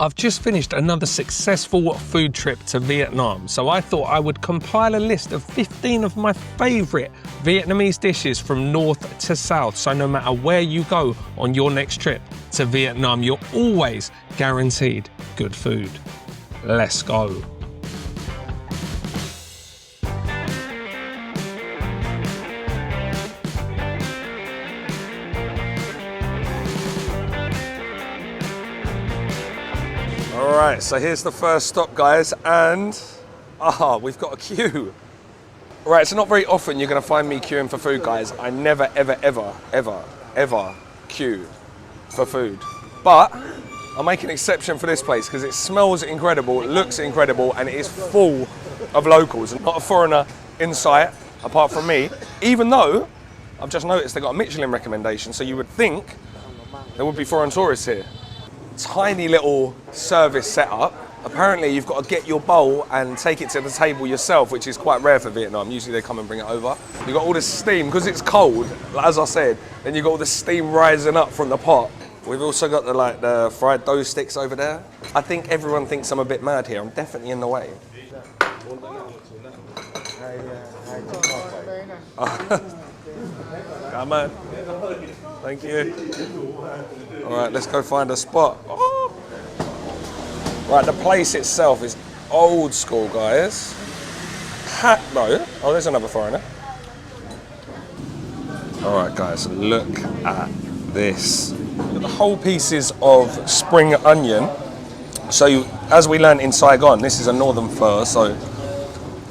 I've just finished another successful food trip to Vietnam, so I thought I would compile a list of 15 of my favourite Vietnamese dishes from north to south, so no matter where you go on your next trip to Vietnam, you're always guaranteed good food. Let's go. Alright, so here's the first stop, guys, and we've got a queue. Right, so not very often you're going to find me queuing for food, guys. I never, ever queue for food. But I'll make an exception for this place because it smells incredible, it looks incredible, and it is full of locals. Not a foreigner in sight, apart from me, even though I've just noticed they got a Michelin recommendation, so you would think there would be foreign tourists here. Tiny little service setup. Apparently you've got to get your bowl and take it to the table yourself, which is quite rare for Vietnam. Usually they come and bring it over. You've got all this steam, because it's cold, as I said, then you've got all the steam rising up from the pot. We've also got the fried dough sticks over there. I think everyone thinks I'm a bit mad here. I'm definitely in the way. Come on. Thank you. All right, let's go find a spot. Oh. Right, the place itself is old school, guys. Packed though. Oh, there's another foreigner. All right, guys, look at this. The whole pieces of spring onion. So, as we learned in Saigon, this is a northern pho, so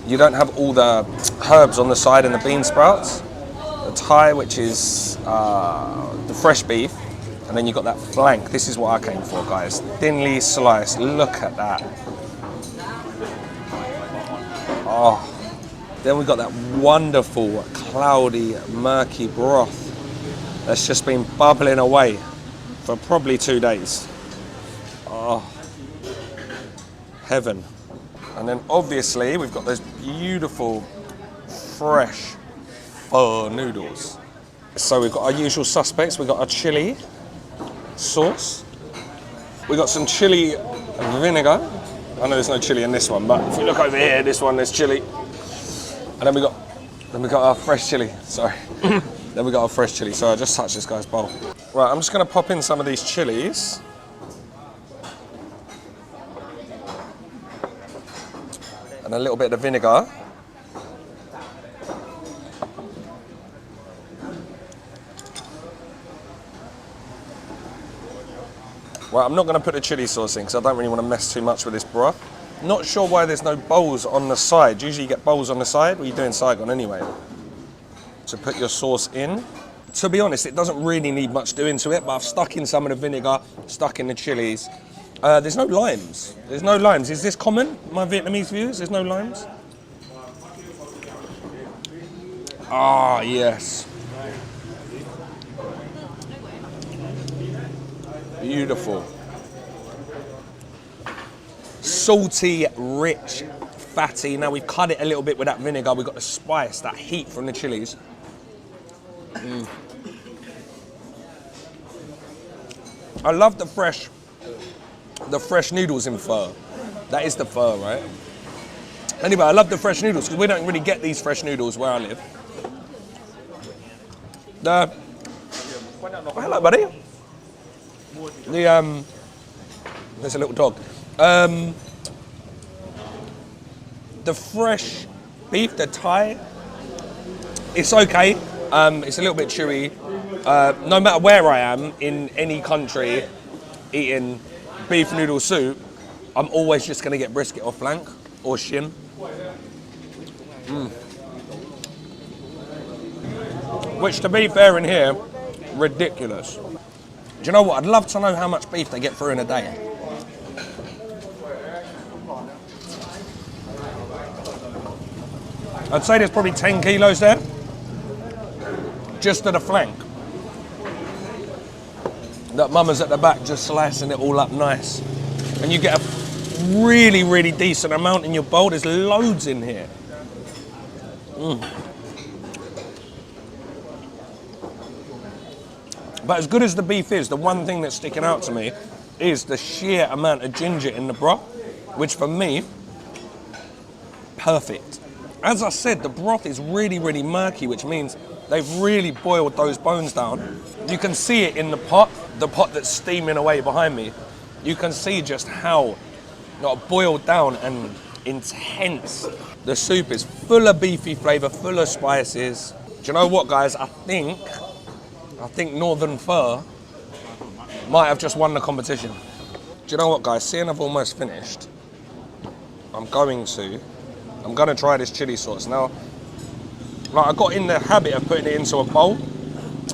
you don't have all the herbs on the side and the bean sprouts. The Thai, which is the fresh beef, and then you've got that flank. This is what I came for, guys. Thinly sliced. Look at that. Oh. Then we've got that wonderful, cloudy, murky broth that's just been bubbling away for probably 2 days. Oh. Heaven. And then obviously we've got those beautiful, fresh pho noodles. So we've got our usual suspects. We've got our chili sauce. We've got some chili vinegar. I know there's no chili in this one, but if we look over here, this one, there's chili. And then we got our fresh chili, sorry. Then we got our fresh chili. So I just touched this guy's bowl. Right, I'm just gonna pop in some of these chilies. And a little bit of vinegar. Right, I'm not going to put the chili sauce in because I don't really want to mess too much with this broth. Not sure why there's no bowls on the side. Usually you get bowls on the side. Well, you do in Saigon anyway. So put your sauce in. To be honest, it doesn't really need much doing to it, but I've stuck in some of the vinegar, stuck in the chilies. There's no limes. There's no limes. Is this common, my Vietnamese viewers? There's no limes? Ah, yes. Beautiful. Salty, rich, fatty. Now we've cut it a little bit with that vinegar. We've got the spice, that heat from the chilies. I love the fresh noodles in pho. That is the pho, right? Anyway, I love the fresh noodles because we don't really get these fresh noodles where I live. Oh, hello, buddy. There's a little dog. The fresh beef, the Thai, it's okay. It's a little bit chewy. No matter where I am in any country eating beef noodle soup, I'm always just going to get brisket or flank or shin. Which, to be fair in here, ridiculous. Do you know what? I'd love to know how much beef they get through in a day. I'd say there's probably 10 kilos there, just to the flank. That mama's at the back just slicing it all up nice. And you get a really, really decent amount in your bowl. There's loads in here. But as good as the beef is, the one thing that's sticking out to me is the sheer amount of ginger in the broth, which for me, perfect. As I said, the broth is really, really murky, which means they've really boiled those bones down. You can see it in the pot that's steaming away behind me. You can see just how not boiled down and intense. The soup is full of beefy flavour, full of spices. Do you know what, guys? I think Northern Pho might have just won the competition. Do you know what, guys? Seeing I've almost finished, I'm going to try this chili sauce. Now, like, I got in the habit of putting it into a bowl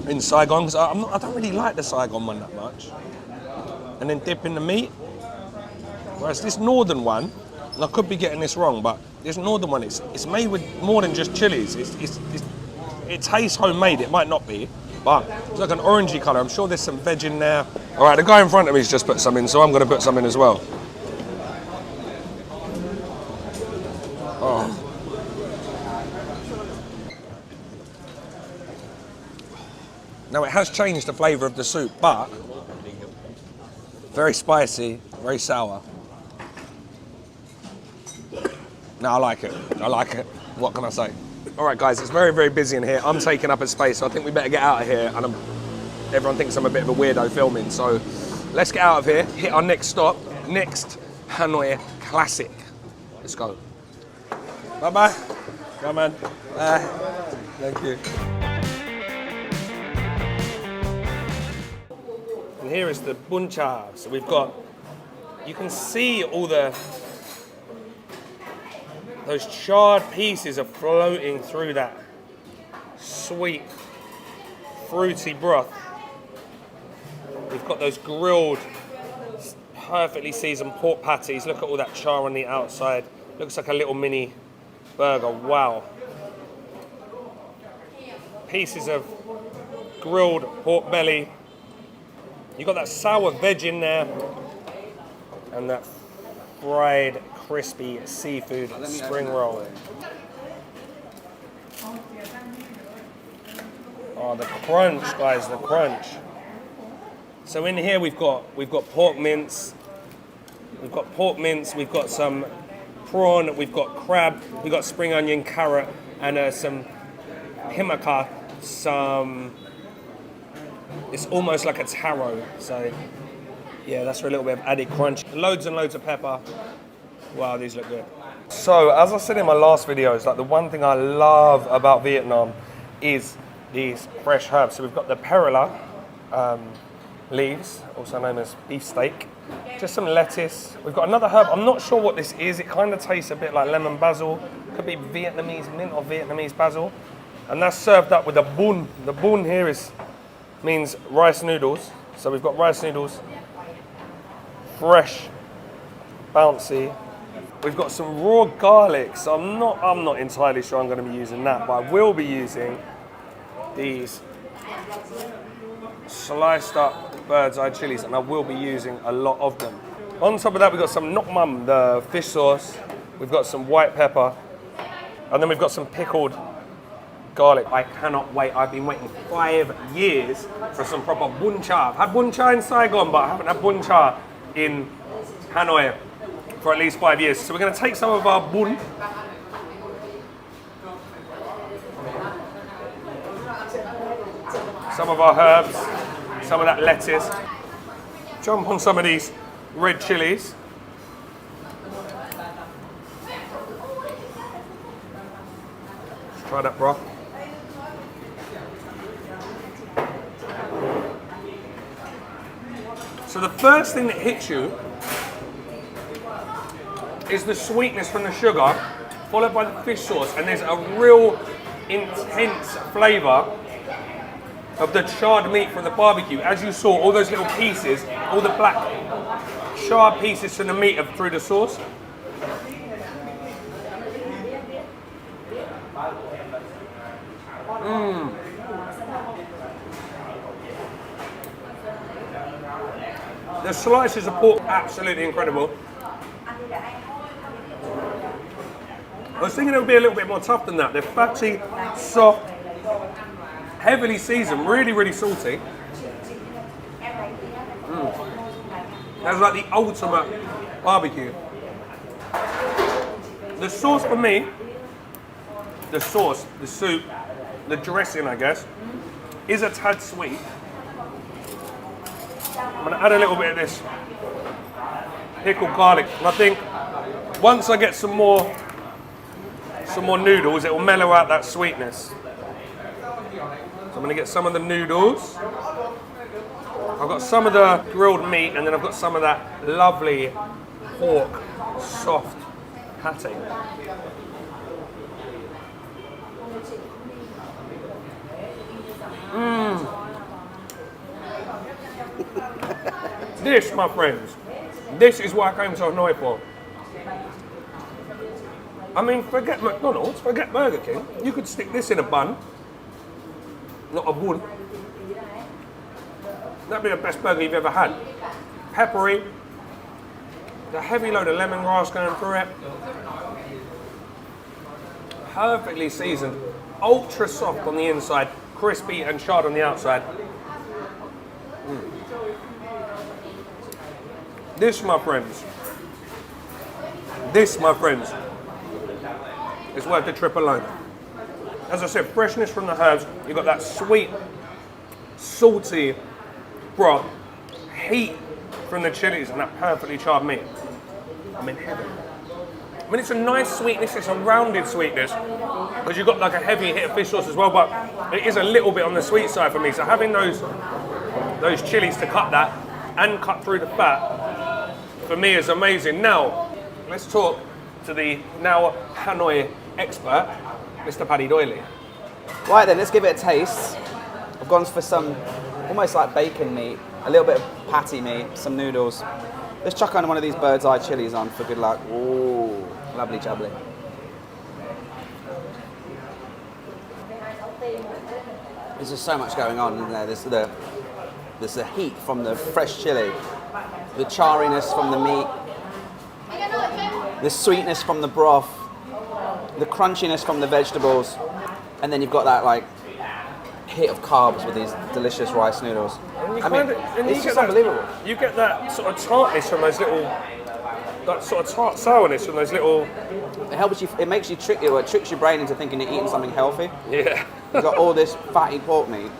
in Saigon, because I don't really like the Saigon one that much. And then dip in the meat. Whereas this Northern one, and I could be getting this wrong, but this Northern one, it's made with more than just chilies. It tastes homemade, it might not be, but it's like an orangey colour. I'm sure there's some veg in there. All right, the guy in front of me's just put some in, so I'm going to put some in as well. Oh. Now, it has changed the flavour of the soup, but very spicy, very sour. No, I like it. I like it. What can I say? All right, guys, it's very, very busy in here. I'm taking up a space, so I think we better get out of here. And everyone thinks I'm a bit of a weirdo filming, so let's get out of here, hit our next stop, next Hanoi classic. Let's go. Bye-bye. Come on. Thank you. And here is the Bún Chả. So we've got, you can see all those charred pieces are floating through that sweet, fruity broth. We've got those grilled, perfectly seasoned pork patties. Look at all that char on the outside. Looks like a little mini burger, wow. Pieces of grilled pork belly. You got that sour veg in there, and that fried, crispy seafood spring roll. Oh, the crunch, guys, the crunch. So in here we've got pork mince. We've got some prawn, we've got crab, we've got spring onion, carrot, and some himaka, it's almost like a taro, so yeah, that's for a little bit of added crunch. Loads and loads of pepper. Wow, these look good. So, as I said in my last videos, like the one thing I love about Vietnam is these fresh herbs. So we've got the perilla leaves, also known as beefsteak. Just some lettuce. We've got another herb. I'm not sure what this is. It kind of tastes a bit like lemon basil. Could be Vietnamese mint or Vietnamese basil. And that's served up with a bún. The bún here means rice noodles. So we've got rice noodles, fresh, bouncy. We've got some raw garlic. So I'm not entirely sure I'm going to be using that, but I will be using these sliced up bird's eye chilies, and I will be using a lot of them. On top of that, we've got some nok mam, the fish sauce. We've got some white pepper, and then we've got some pickled garlic. I cannot wait. I've been waiting 5 years for some proper Bún Chả. I've had Bún Chả in Saigon, but I haven't had Bún Chả in Hanoi for at least 5 years. So we're going to take some of our bún, some of our herbs, some of that lettuce, jump on some of these red chilies. Let's try that broth. So the first thing that hits you is the sweetness from the sugar, followed by the fish sauce, and there's a real intense flavour of the charred meat from the barbecue. As you saw, all those little pieces, all the black charred pieces from the meat through the sauce. The slices of pork, absolutely incredible. I was thinking it would be a little bit more tough than that. They're fatty, soft, heavily seasoned, really, really salty. That's like the ultimate barbecue. The sauce for me, the sauce, the soup, the dressing, I guess, is a tad sweet. I'm gonna add a little bit of this pickled garlic. And I think once I get some more noodles, it will mellow out that sweetness. So I'm gonna get some of the noodles. I've got some of the grilled meat, and then I've got some of that lovely pork soft pate. This, my friends, this is what I came to Hanoi for. I mean, forget McDonald's, forget Burger King. You could stick this in a bun, not a bun. That'd be the best burger you've ever had. Peppery, the heavy load of lemongrass going through it. Perfectly seasoned, ultra soft on the inside, crispy and charred on the outside. This, my friends, is worth the trip alone. As I said, freshness from the herbs. You've got that sweet, salty broth, heat from the chilies, and that perfectly charred meat. I'm in heaven. I mean, it's a nice sweetness, it's a rounded sweetness, because you've got like a heavy hit of fish sauce as well, but it is a little bit on the sweet side for me. So having those chilies to cut that and cut through the fat, for me is amazing. Now, let's talk to the now Hanoi expert, Mr. Paddy Doyley. Right then, let's give it a taste. I've gone for some almost like bacon meat, a little bit of patty meat, some noodles. Let's chuck on one of these bird's eye chilies on for good luck. Ooh, lovely jubbly. There's just so much going on in there. There's the heat from the fresh chili, the charriness from the meat, the sweetness from the broth, the crunchiness from the vegetables, and then you've got that like hit of carbs with these delicious rice noodles. It's just unbelievable. You get that sort of tartness from those little, that sort of tart sourness from those little. It helps you. It makes you trick you. It tricks your brain into thinking you're eating something healthy. Yeah. You've got all this fatty pork meat,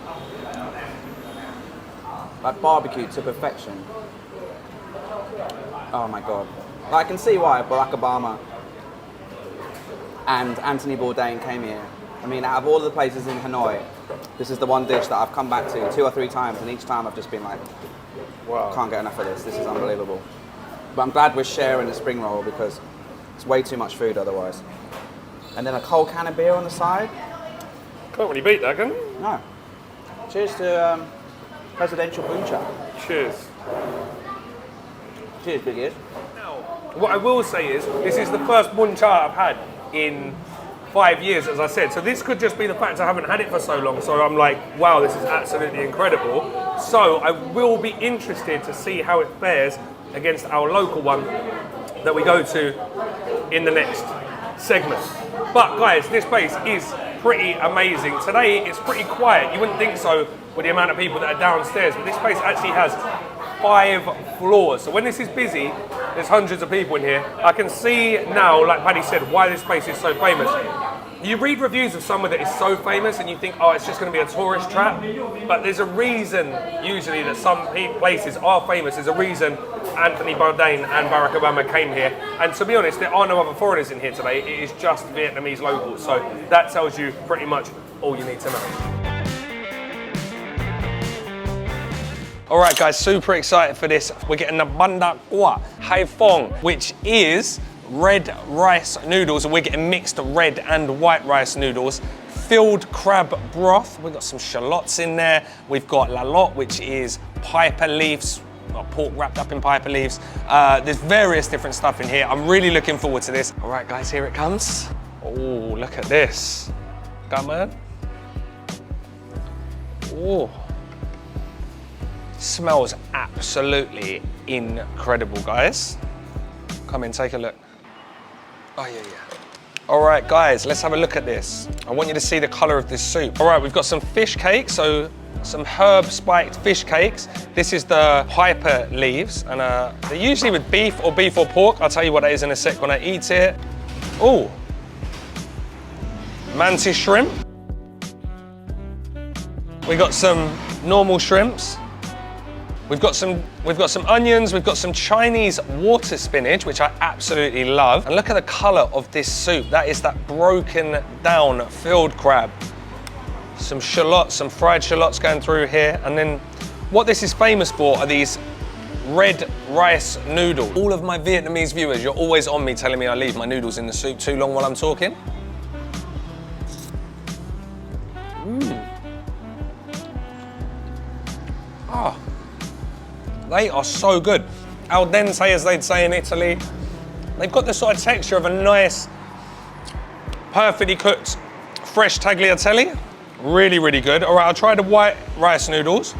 like barbecued to perfection. Oh my god! I can see why Barack Obama and Anthony Bourdain came here. I mean, out of all the places in Hanoi, this is the one dish that I've come back to 2 or 3 times, and each time I've just been like, wow, can't get enough of this. This is unbelievable. But I'm glad we're sharing the spring roll because it's way too much food otherwise. And then a cold can of beer on the side. Can't really beat that, can you? No. Cheers to presidential Bún Chả. Cheers. Cheers, Big Ears. Now, what I will say is, this is the first Bún Chả I've had in 5 years, as I said. So this could just be the fact I haven't had it for so long. So I'm like, wow, this is absolutely incredible. So I will be interested to see how it fares against our local one that we go to in the next segment. But guys, this place is pretty amazing. Today it's pretty quiet. You wouldn't think so with the amount of people that are downstairs, but this place actually has 5 floors. So when this is busy, there's hundreds of people in here. I can see now, like Paddy said, why this place is so famous. You read reviews of somewhere that is so famous and you think, oh, it's just going to be a tourist trap. But there's a reason, usually, that some places are famous. There's a reason Anthony Bourdain and Barack Obama came here. And to be honest, there are no other foreigners in here today. It is just Vietnamese locals. So that tells you pretty much all you need to know. All right, guys, super excited for this. We're getting the Bánh Quạ, Hải Phòng, which is red rice noodles, and we're getting mixed red and white rice noodles. Filled crab broth. We've got some shallots in there. We've got la lot, which is piper leaves, pork wrapped up in piper leaves. There's various different stuff in here. I'm really looking forward to this. All right, guys, here it comes. Oh, look at this. Come on. Oh. Smells absolutely incredible, guys. Come in, take a look. Oh, yeah. All right, guys, let's have a look at this. I want you to see the color of this soup. All right, we've got some fish cake, so some herb spiked fish cakes. This is the piper leaves, and they're usually with beef or pork. I'll tell you what that is in a sec when I eat it. Oh, mantis shrimp. We got some normal shrimps. We've got some onions, we've got some Chinese water spinach, which I absolutely love. And look at the color of this soup. That is that broken down field crab. Some shallots, some fried shallots going through here. And then what this is famous for are these red rice noodles. All of my Vietnamese viewers, you're always on me telling me I leave my noodles in the soup too long while I'm talking. Oh. They are so good. Al dente, as they'd say in Italy. They've got the sort of texture of a nice, perfectly cooked, fresh tagliatelle. Really, really good. All right, I'll try the white rice noodles.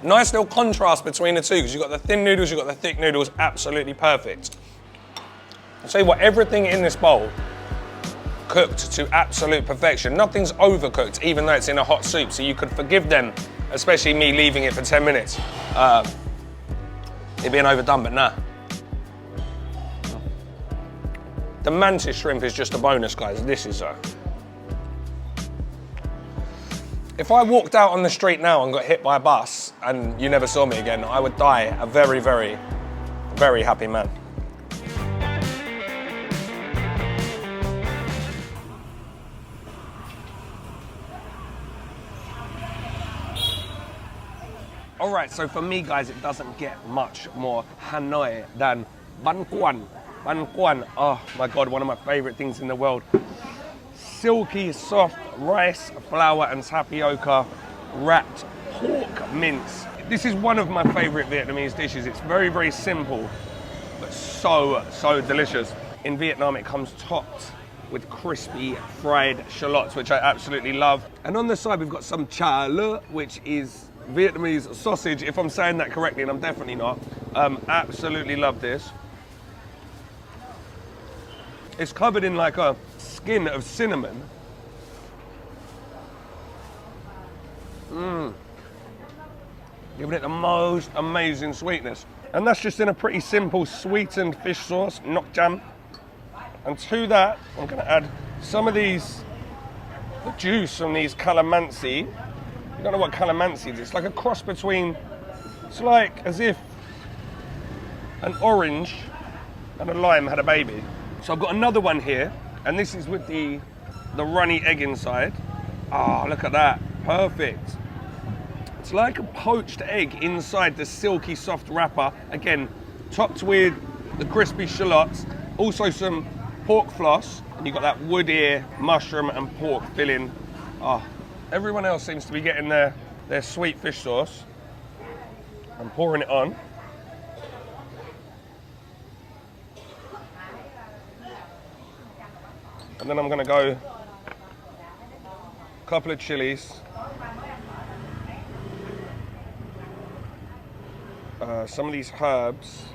Nice little contrast between the two, because you've got the thin noodles, you've got the thick noodles, absolutely perfect. I'll tell you what, everything in this bowl cooked to absolute perfection. Nothing's overcooked, even though it's in a hot soup, so you could forgive them, especially me leaving it for 10 minutes. It being overdone, but nah. The mantis shrimp is just a bonus, guys. This is If I walked out on the street now and got hit by a bus and you never saw me again, I would die a very, very, very happy man. All right, so for me, guys, it doesn't get much more Hanoi than bánh cuốn. Bánh cuốn, oh my God, one of my favorite things in the world. Silky, soft rice, flour, and tapioca wrapped pork mince. This is one of my favorite Vietnamese dishes. It's very, very simple, but so, so delicious. In Vietnam, it comes topped with crispy fried shallots, which I absolutely love. And on the side, we've got some chả lơ, which is Vietnamese sausage, if I'm saying that correctly, and I'm definitely not. Absolutely love this. It's covered in like a skin of cinnamon. Giving it the most amazing sweetness. And that's just in a pretty simple sweetened fish sauce, nok jam. And to that, I'm gonna add some of the juice from these calamansi. I don't know what calamansi is. It's like a cross between, it's like as if an orange and a lime had a baby. So I've got another one here, and this is with the runny egg inside. Oh, look at that, perfect. It's like a poached egg inside the silky soft wrapper. Again, topped with the crispy shallots, also some pork floss, and you've got that wood ear, mushroom and pork filling. Oh. Everyone else seems to be getting their sweet fish sauce. I'm pouring it on. And then I'm gonna go a couple of chilies. Some of these herbs.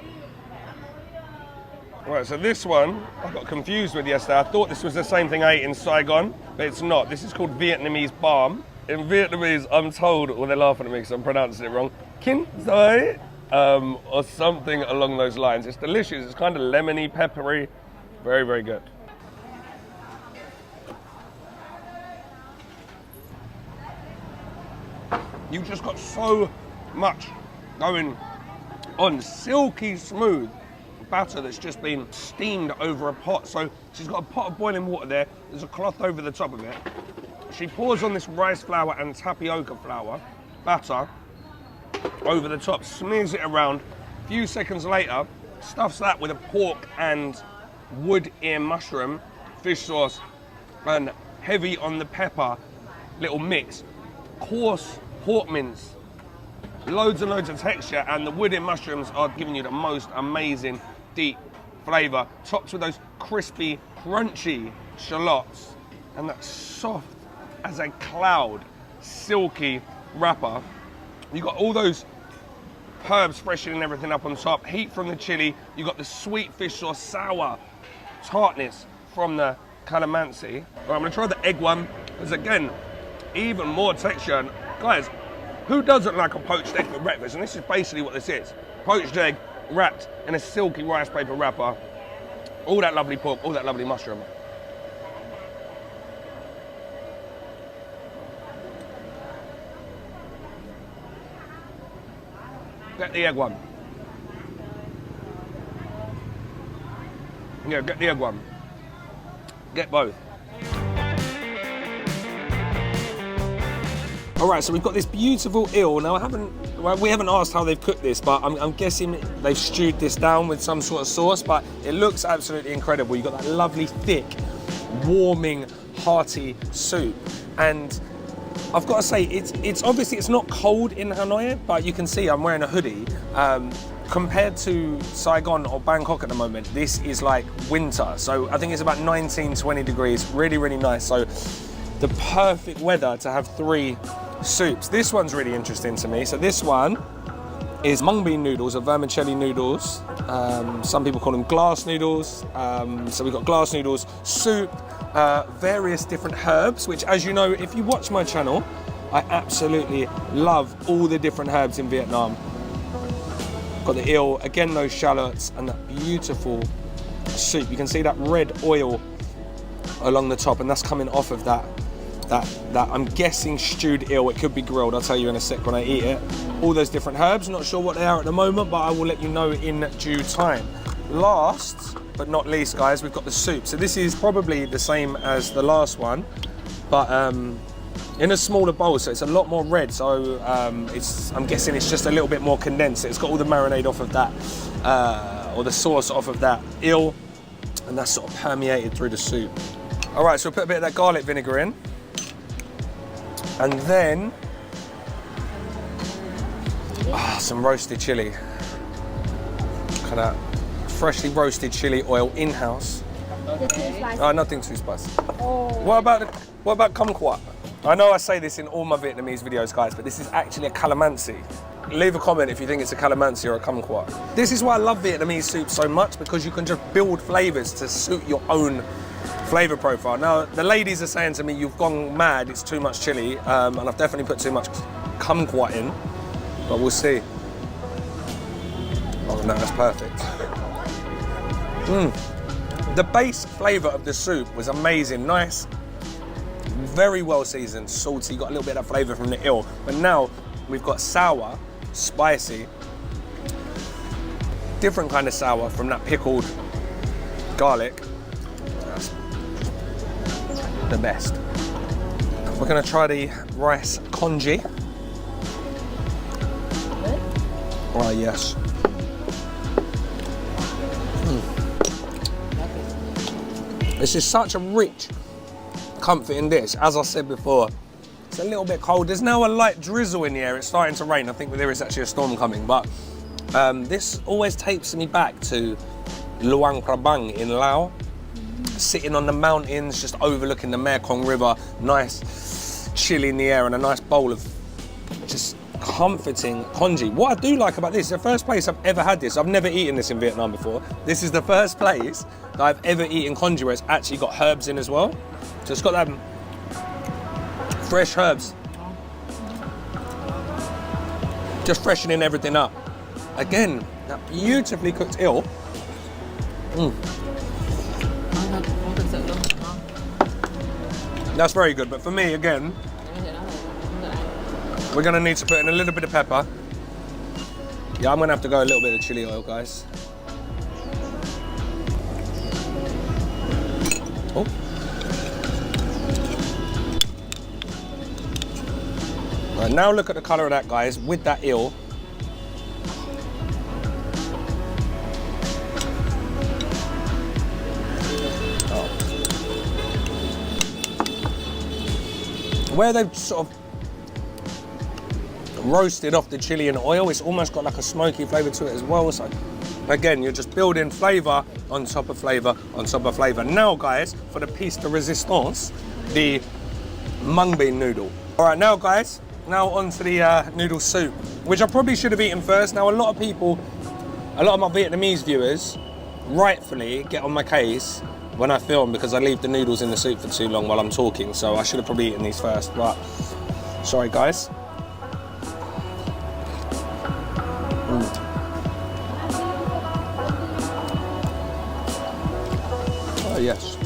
Right, so this one I got confused with yesterday. I thought this was the same thing I ate in Saigon, but it's not. This is called Vietnamese balm. In Vietnamese, I'm told, or they're laughing at me because I'm pronouncing it wrong, kin doi, or something along those lines. It's delicious. It's kind of lemony, peppery, very, very good. You've just got so much going on, silky smooth batter that's just been steamed over a pot. So she's got a pot of boiling water there. There's a cloth over the top of it. She pours on this rice flour and tapioca flour batter over the top, smears it around. A few seconds later, stuffs that with a pork and wood ear mushroom fish sauce, and heavy on the pepper little mix. Coarse pork mince, loads and loads of texture, and the wood ear mushrooms are giving you the most amazing deep flavour, topped with those crispy, crunchy shallots, and that soft as a cloud, silky wrapper. You've got all those herbs freshening everything up on top, heat from the chili, you got the sweet fish sauce, sour tartness from the calamansi. All right, I'm gonna try the egg one, because again, even more texture. And guys, who doesn't like a poached egg for breakfast? And this is basically what this is. Poached egg wrapped in a silky rice paper wrapper. All that lovely pork, all that lovely mushroom. Get the egg one. Yeah, get the egg one. Get both. All right, so we've got this beautiful eel. Now we haven't asked how they've cooked this, but I'm guessing they've stewed this down with some sort of sauce, but it looks absolutely incredible. You've got that lovely, thick, warming, hearty soup. And I've got to say, it's obviously, it's not cold in Hanoi, but you can see I'm wearing a hoodie. Compared to Saigon or Bangkok at the moment, this is like winter. So I think it's about 19, 20 degrees, really, really nice. So the perfect weather to have 3 soups. This one's really interesting to me. So this one is mung bean noodles or vermicelli noodles. Some people call them glass noodles. So we've got glass noodles, soup, various different herbs, which, as you know, if you watch my channel, I absolutely love all the different herbs in Vietnam. Got the eel, again those shallots, and that beautiful soup. You can see that red oil along the top, and that's coming off of that I'm guessing stewed eel. It could be grilled, I'll tell you in a sec when I eat it. All those different herbs, not sure what they are at the moment, but I will let you know in due time. Last but not least, guys, we've got the soup. So this is probably the same as the last one, but in a smaller bowl, so it's a lot more red. So I'm guessing it's just a little bit more condensed. It's got all the marinade off of that, or the sauce off of that eel, and that's sort of permeated through the soup. All right, so we'll put a bit of that garlic vinegar in, and then some roasted chili. Look at that. Freshly roasted chili oil in-house. Nothing too spicy. Oh. What about kumquat? I know I say this in all my Vietnamese videos, guys, but this is actually a calamansi. Leave a comment if you think it's a calamansi or a kumquat. This is why I love Vietnamese soup so much, because you can just build flavors to suit your own flavor profile. Now, the ladies are saying to me, you've gone mad, it's too much chili, and I've definitely put too much kumquat in, but we'll see. Oh no, that's perfect. The base flavor of the soup was amazing, nice, very well seasoned, salty, got a little bit of flavor from the eel, but now we've got sour, spicy, different kind of sour from that pickled garlic. That's the best. We're gonna try the rice congee. Oh yes. This is such a rich, comforting dish. As I said before, it's a little bit cold. There's now a light drizzle in the air. It's starting to rain. I think there is actually a storm coming, but this always takes me back to Luang Prabang in Laos, sitting on the mountains, just overlooking the Mekong River, nice chill in the air and a nice bowl of just comforting congee. What I do like about this, the first place I've ever had this, I've never eaten this in Vietnam before. This is the first place that I've ever eaten congee where it's actually got herbs in as well. So it's got that fresh herbs. Just freshening everything up. Again, that beautifully cooked eel. That's very good, but for me, again, we're gonna need to put in a little bit of pepper. Yeah, I'm gonna have to go a little bit of chili oil, guys. Oh. Right, now look at the color of that, guys, with that eel. Oh. Where they've sort of roasted off the chili and oil, it's almost got like a smoky flavour to it as well. So again, you're just building flavour on top of flavour on top of flavour. Now, guys, for the piece de resistance, the mung bean noodle. All right, now, guys, now onto the noodle soup, which I probably should have eaten first. Now, a lot of my Vietnamese viewers, rightfully get on my case when I film because I leave the noodles in the soup for too long while I'm talking, so I should have probably eaten these first, but sorry guys. Oh yes.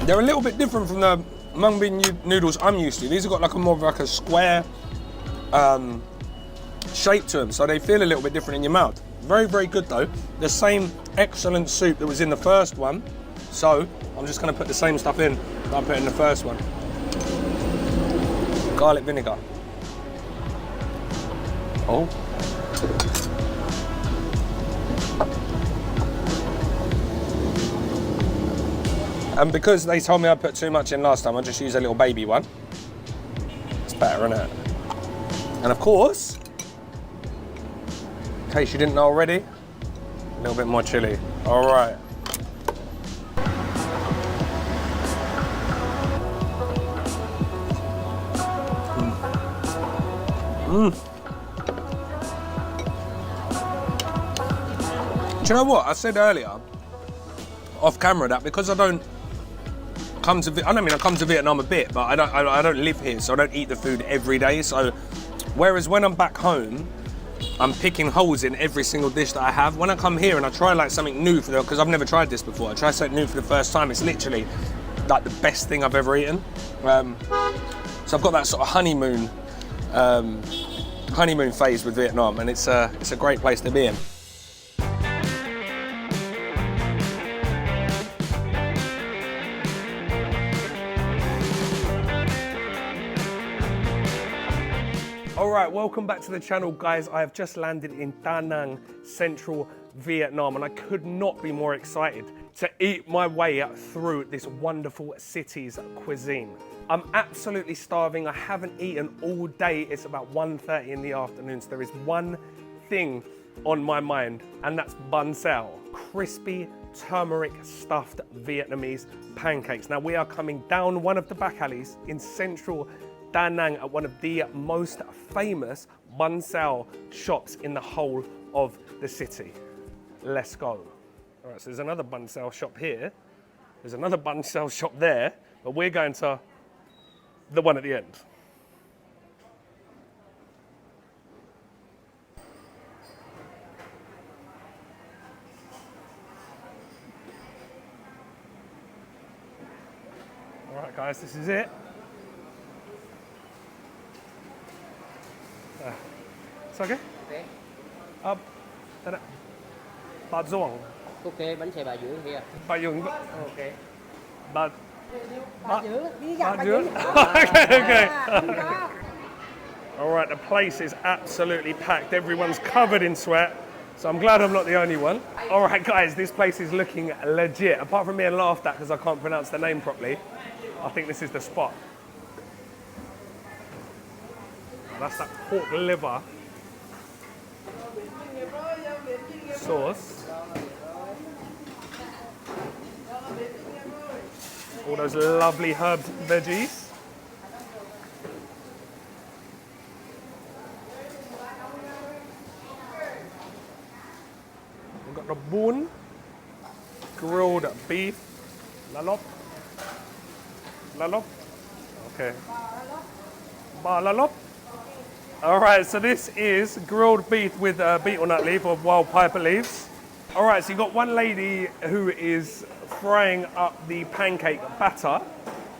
They're a little bit different from the mung bean noodles I'm used to. These have got like a more of like a square shape to them, so they feel a little bit different in your mouth. Very, very good though. The same excellent soup that was in the first one. So I'm just gonna put the same stuff in that I put in the first one. Garlic vinegar. Oh. And because they told me I put too much in last time, I'll just use a little baby one. It's better, isn't it? And of course, in case you didn't know already, a little bit more chili. All right. Do you know what? I said earlier, off camera, that because I come to Vietnam a bit, but I don't live here, so I don't eat the food every day. So, whereas when I'm back home, I'm picking holes in every single dish that I have. When I come here and I try like something new because I've never tried this before, I try something new for the first time. It's literally like the best thing I've ever eaten. So I've got that sort of honeymoon phase with Vietnam, and it's a great place to be in. Alright, welcome back to the channel guys. I have just landed in Danang, central Vietnam, and I could not be more excited to eat my way through this wonderful city's cuisine. I'm absolutely starving. I haven't eaten all day. It's about 1:30 in the afternoon, so there is one thing on my mind, and that's Bánh Xèo, crispy turmeric stuffed Vietnamese pancakes. Now we are coming down one of the back alleys in central Danang at one of the most famous Bánh Xèo shops in the whole of the city. Let's go. All right, so there's another Bánh Xèo shop here. There's another Bánh Xèo shop there, but we're going to the one at the end. All right, guys, this is it. It's okay? Okay. Bà Duong. Okay, bánh xèo bà dưỡng here. Bà Duong. Okay. Bà dưỡng. Okay. All right, the place is absolutely packed. Everyone's covered in sweat, so I'm glad I'm not the only one. All right, guys, this place is looking legit. Apart from being laughed at because I can't pronounce the name properly, I think this is the spot. That's that pork liver sauce. All those lovely herbs and veggies. We've got the bún, grilled beef, lalop. Okay. Ba lalop. All right, so this is grilled beef with beetle nut leaf or wild piper leaves. All right, so you've got one lady who is frying up the pancake batter,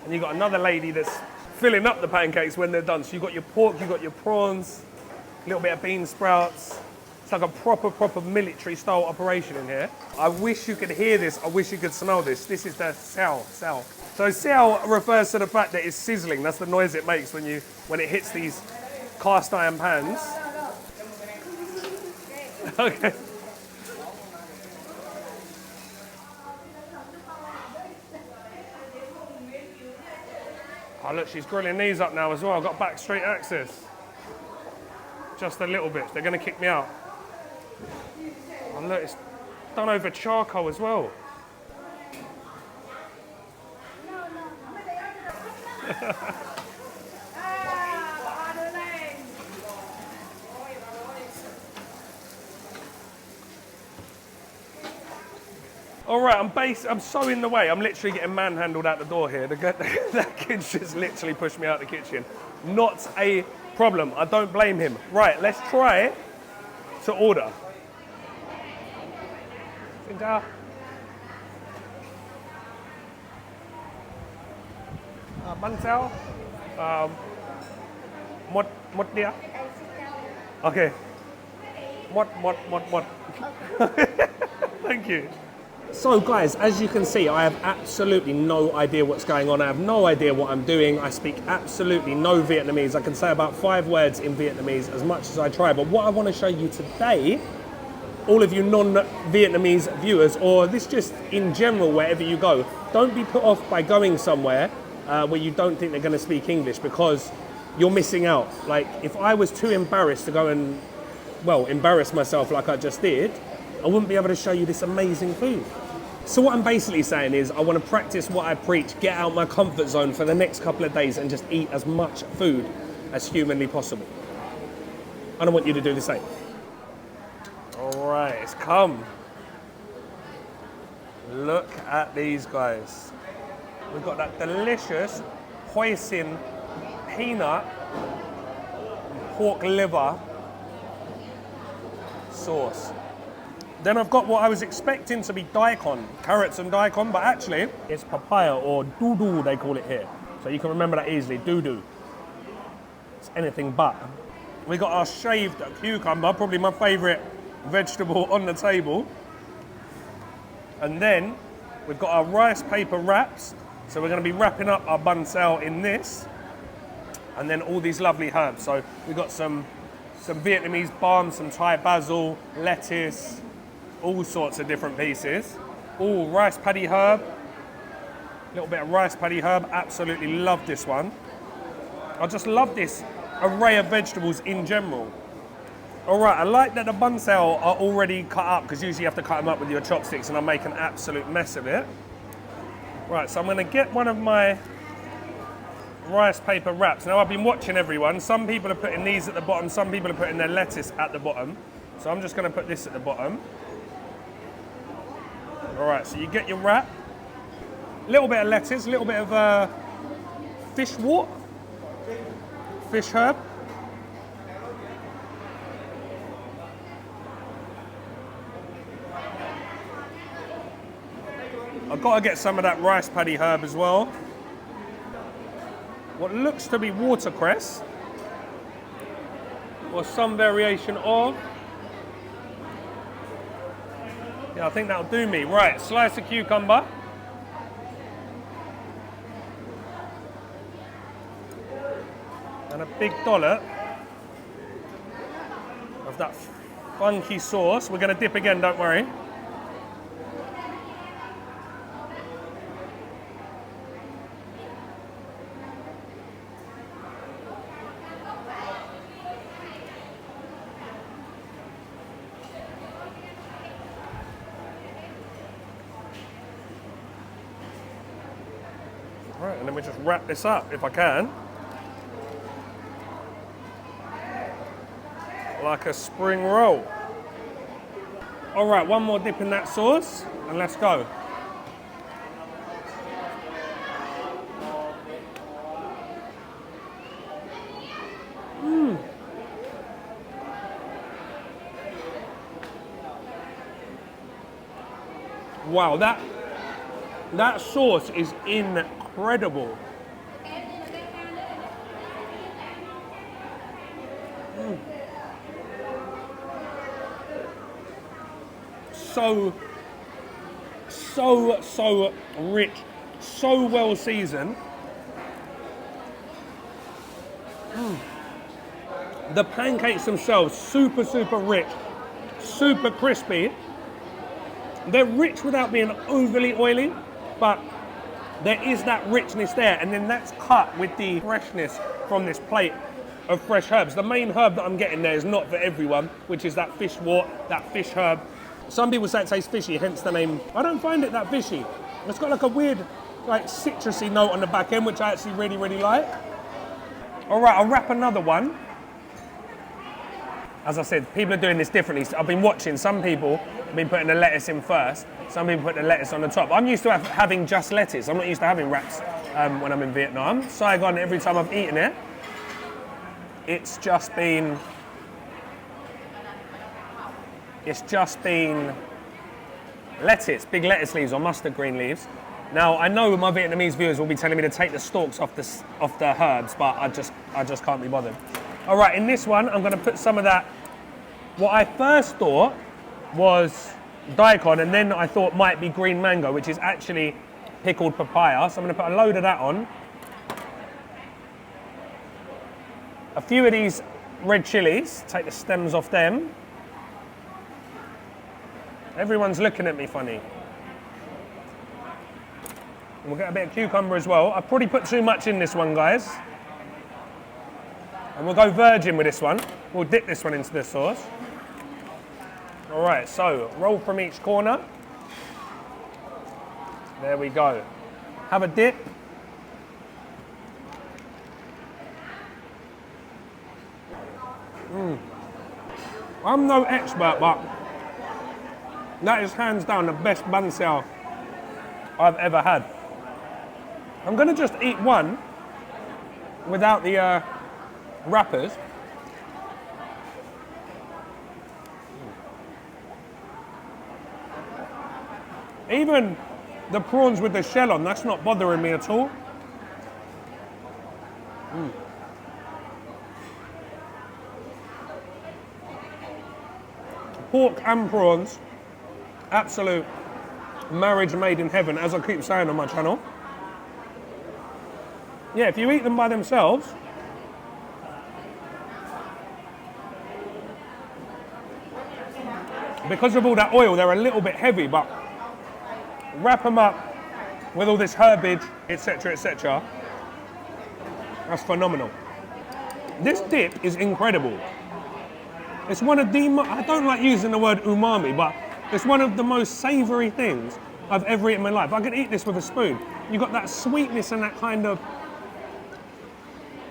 and you've got another lady that's filling up the pancakes when they're done. So you've got your pork, you've got your prawns, a little bit of bean sprouts. It's like a proper military style operation in here. I wish you could hear this, I wish you could smell this. This is the xèo. So xèo refers to the fact that it's sizzling. That's the noise it makes when it hits these cast iron pans. Okay. Oh look, she's grilling these up now as well. I've got back straight access. Just a little bit. They're going to kick me out. Oh look, it's done over charcoal as well. All right, I'm so in the way. I'm literally getting manhandled out the door here. That kid's just literally pushed me out the kitchen. Not a problem. I don't blame him. Right, let's try to order. Xin chào. Bánh Xèo. Một đĩa. Okay. Một. Thank you. So guys, as you can see, I have absolutely no idea what's going on. I have no idea what I'm doing. I speak absolutely no Vietnamese. I can say about 5 words in Vietnamese as much as I try. But what I want to show you today, all of you non-Vietnamese viewers, or this just in general, wherever you go, don't be put off by going somewhere where you don't think they're going to speak English, because you're missing out. Like, if I was too embarrassed to go and, well, embarrass myself like I just did, I wouldn't be able to show you this amazing food. So what I'm basically saying is I want to practice what I preach, get out my comfort zone for the next couple of days and just eat as much food as humanly possible. And I want you to do the same. All right, it's come. Look at these guys. We've got that delicious hoisin peanut pork liver sauce. Then I've got what I was expecting to be daikon, carrots and daikon, but actually it's papaya, or doo-doo they call it here. So you can remember that easily, doo-doo. It's anything but. We got our shaved cucumber, probably my favorite vegetable on the table. And then we've got our rice paper wraps. So we're going to be wrapping up our bánh xèo in this. And then all these lovely herbs. So we've got some Vietnamese balm, some Thai basil, lettuce, all sorts of different pieces. Oh, rice paddy herb. A little bit of rice paddy herb. Absolutely love this one. I just love this array of vegetables in general. All right, I like that the bánh xèo are already cut up, because usually you have to cut them up with your chopsticks and I make an absolute mess of it. Right, so I'm going to get one of my rice paper wraps. Now, I've been watching everyone. Some people are putting these at the bottom, some people are putting their lettuce at the bottom. So I'm just going to put this at the bottom. All right, so you get your wrap, a little bit of lettuce, a little bit of fish wort, fish herb. I've got to get some of that rice paddy herb as well. What looks to be watercress, or some variation of. Yeah, I think that'll do me. Right, slice of cucumber. And a big dollop of that funky sauce. We're going to dip again, don't worry. Right, and then we just wrap this up if I can. Like a spring roll. All right, one more dip in that sauce and let's go. Wow, that sauce is incredible. So rich, so well seasoned. The pancakes themselves, super rich, super crispy. They're rich without being overly oily, but there is that richness there, and then that's cut with the freshness from this plate of fresh herbs. The main herb that I'm getting there is not for everyone, which is that fish wort, that fish herb. Some people say it tastes fishy, hence the name. I don't find it that fishy. It's got like a weird like citrusy note on the back end, which I actually really, really like. All right, I'll wrap another one. As I said, people are doing this differently. I've been watching, some people have been putting the lettuce in first, some people put the lettuce on the top. I'm used to having just lettuce. I'm not used to having wraps when I'm in Vietnam. Saigon, every time I've eaten it, it's just been lettuce, big lettuce leaves or mustard green leaves. Now, I know my Vietnamese viewers will be telling me to take the stalks off the herbs, but I just can't be bothered. All right, in this one, I'm gonna put some of that, what I first thought was daikon, and then I thought might be green mango, which is actually pickled papaya. So I'm gonna put a load of that on. A few of these red chilies, take the stems off them. Everyone's looking at me funny. And we'll get a bit of cucumber as well. I've probably put too much in this one, guys. And we'll go virgin with this one. We'll dip this one into the sauce. All right, so roll from each corner. There we go. Have a dip. I'm no expert, but that is hands down the best Bánh Xèo I've ever had. I'm gonna just eat one without the wrappers. Even the prawns with the shell on, that's not bothering me at all. Pork and prawns, absolute marriage made in heaven, as I keep saying on my channel. Yeah, if you eat them by themselves, because of all that oil, they're a little bit heavy, but wrap them up with all this herbage, etc., etc. That's phenomenal. This dip is incredible. It's one of the, I don't like using the word umami, but it's one of the most savoury things I've ever eaten in my life. I could eat this with a spoon. You've got that sweetness and that kind of,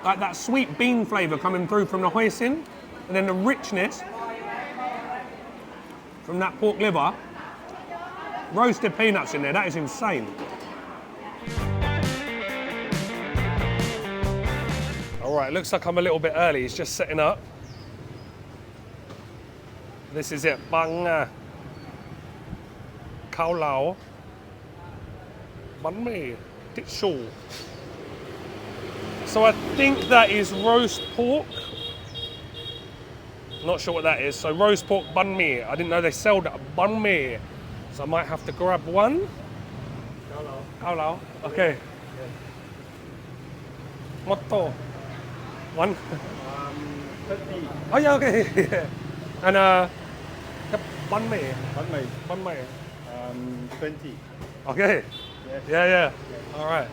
like that sweet bean flavour coming through from the hoisin, and then the richness from that pork liver. Roasted peanuts in there, that is insane. All right, looks like I'm a little bit early. He's just setting up. This is it, bang, khao lao, bánh mì, thịt su. So I think that is roast pork. Not sure what that is. So roast pork banh mi. I didn't know they sold banh mi. So I might have to grab one. Khao lao. Okay. Motto. One. 30. Oh yeah, okay. And banh mi. Banh mi. 20. Okay. Yes. Yeah. All right.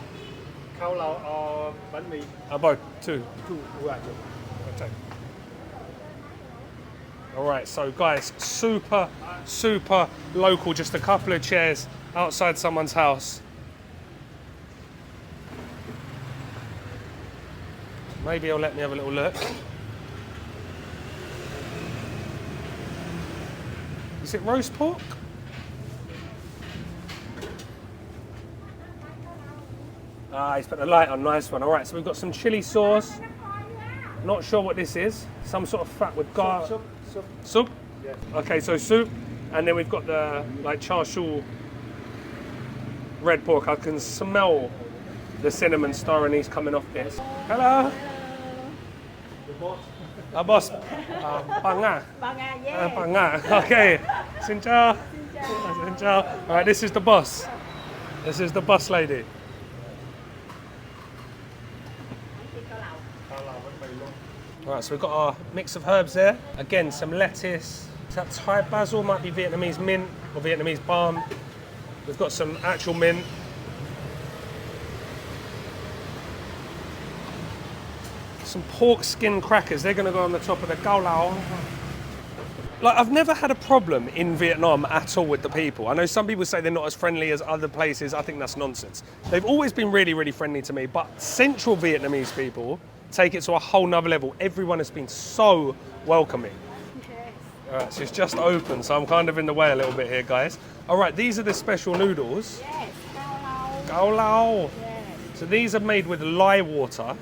Khao lao or bánh mì? About two. Two. Right. Okay. All right, so guys, super local, just a couple of chairs outside someone's house. Maybe he'll let me have a little look. Is it roast pork? Ah, he's put the light on, nice one. All right, so we've got some chili sauce. Not sure what this is. Some sort of fat with garlic. Soup? Yes. Okay, so soup, and then we've got the like char siu red pork. I can smell the cinnamon star anise coming off this. Hello. The boss. Boss. Banga. Banga. Okay. Xin chào. Xin chào. All right, this is the boss. This is the boss lady. All right, so we've got our mix of herbs there. Again, some lettuce. Is that Thai basil? Might be Vietnamese mint or Vietnamese balm. We've got some actual mint. Some pork skin crackers. They're going to go on the top of the gao lao. Like, I've never had a problem in Vietnam at all with the people. I know some people say they're not as friendly as other places. I think that's nonsense. They've always been really, really friendly to me, but central Vietnamese people take it to a whole nother level. Everyone has been so welcoming. All right, so it's just open, so I'm kind of in the way a little bit here, guys. All right, these are the special noodles. Yes, cao Gao lao. Yes. So these are made with lye water,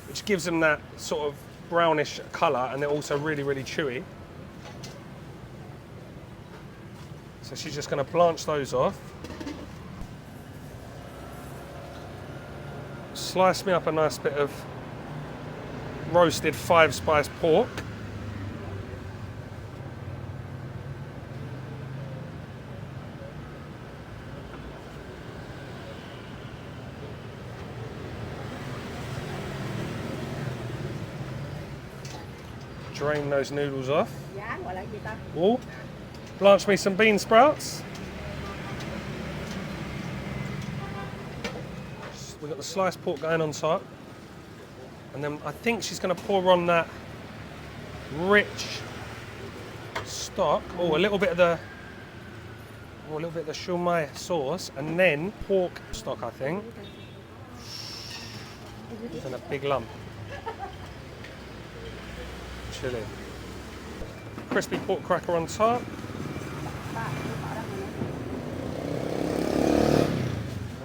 which gives them that sort of brownish colour, and they're also really, really chewy. So she's just going to blanch those off. Slice me up a nice bit of roasted 5-spice pork. Drain those noodles off. Giá gọi là gì ta? Oh, blanch me some bean sprouts. We've got the sliced pork going on top. And then I think she's going to pour on that rich stock. Oh, a little bit of the shou mai sauce, and then pork stock, I think. And a big lump. Chili. Crispy pork cracker on top.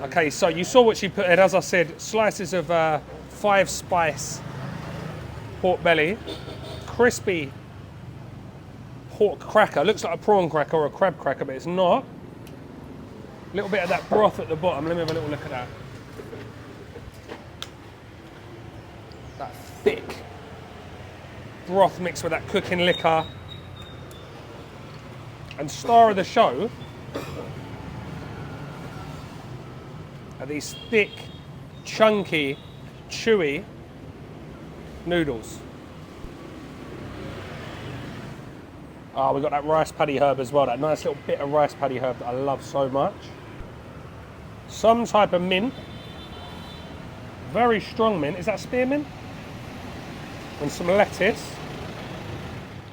Okay, so you saw what she put in. As I said, slices of 5-spice pork belly, crispy pork cracker. Looks like a prawn cracker or a crab cracker, but it's not. A little bit of that broth at the bottom. Let me have a little look at that. That thick broth mixed with that cooking liquor. And star of the show are these thick, chunky, chewy noodles. Oh, we've got that rice paddy herb as well, that nice little bit of rice paddy herb that I love so much. Some type of mint, very strong mint. Is that spearmint? And some lettuce.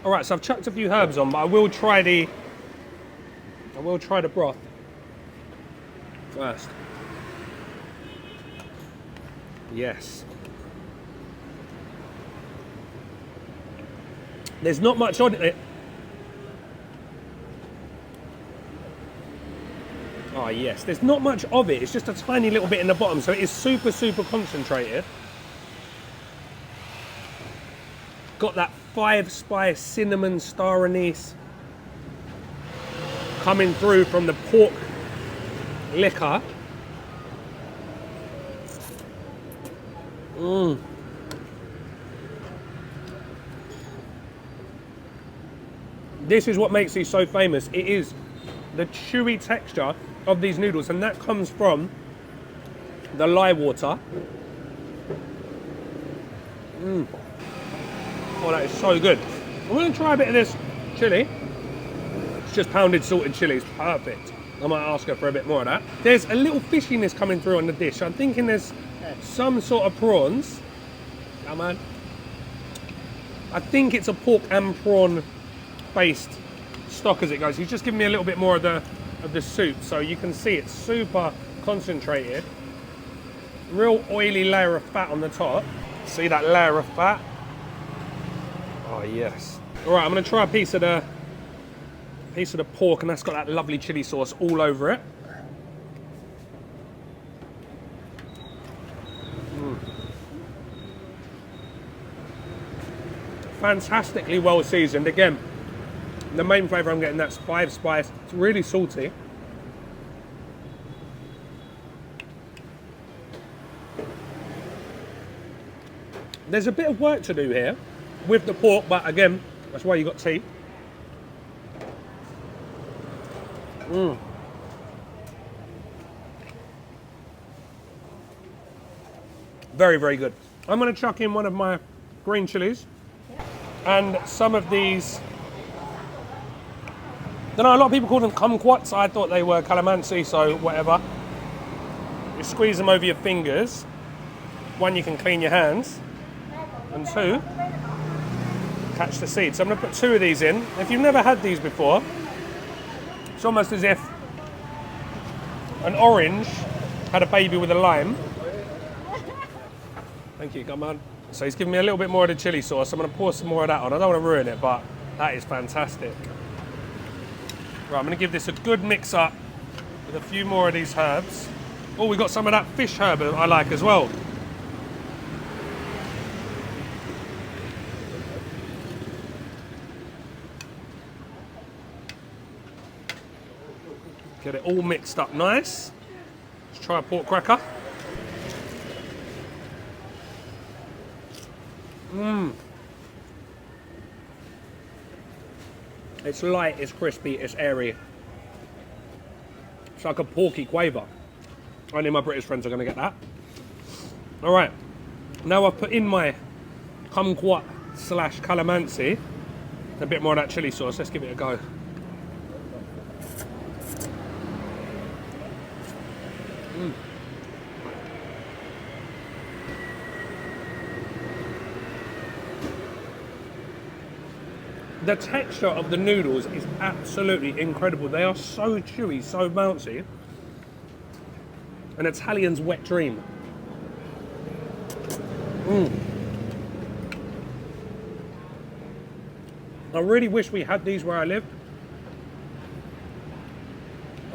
All right, so I've chucked a few herbs on, but I will try the broth first. Yes. There's not much on it. Oh yes, there's not much of it. It's just a tiny little bit in the bottom, so it is super, super concentrated. Got that 5-spice cinnamon star anise coming through from the pork liquor. This is what makes these so famous. It is the chewy texture of these noodles, and that comes from the lye water. Oh, that is so good. I'm going to try a bit of this chili. It's just pounded salted chili. It's perfect. I might ask her for a bit more of that. There's a little fishiness coming through on the dish. I'm thinking there's some sort of prawns. Come on. I think it's a pork and prawn based stock as it goes. He's just giving me a little bit more of the soup, so you can see it's super concentrated. Real oily layer of fat on the top. See that layer of fat? Oh yes. All right, I'm going to try a piece of the pork, and that's got that lovely chili sauce all over it. Fantastically well seasoned. Again, the main flavour I'm getting, that's 5-spice. It's really salty. There's a bit of work to do here with the pork, but again, that's why you got tea. Very, very good. I'm going to chuck in one of my green chilies and some of these. I don't know, a lot of people call them kumquats. I thought they were calamansi, so whatever. You squeeze them over your fingers. One, you can clean your hands. And two, catch the seed. So I'm gonna put 2 of these in. If you've never had these before, it's almost as if an orange had a baby with a lime. Thank you, come on. So he's giving me a little bit more of the chili sauce. I'm gonna pour some more of that on. I don't wanna ruin it, but that is fantastic. Right, I'm gonna give this a good mix up with a few more of these herbs. Oh, we got some of that fish herb I like as well. Get it all mixed up nice. Let's try a pork cracker. It's light, it's crispy, it's airy. It's like a porky quaver. Only my British friends are going to get that. All right, now I've put in my kumquat / calamansi. A bit more of that chili sauce. Let's give it a go. The texture of the noodles is absolutely incredible. They are so chewy, so bouncy. An Italian's wet dream. I really wish we had these where I live.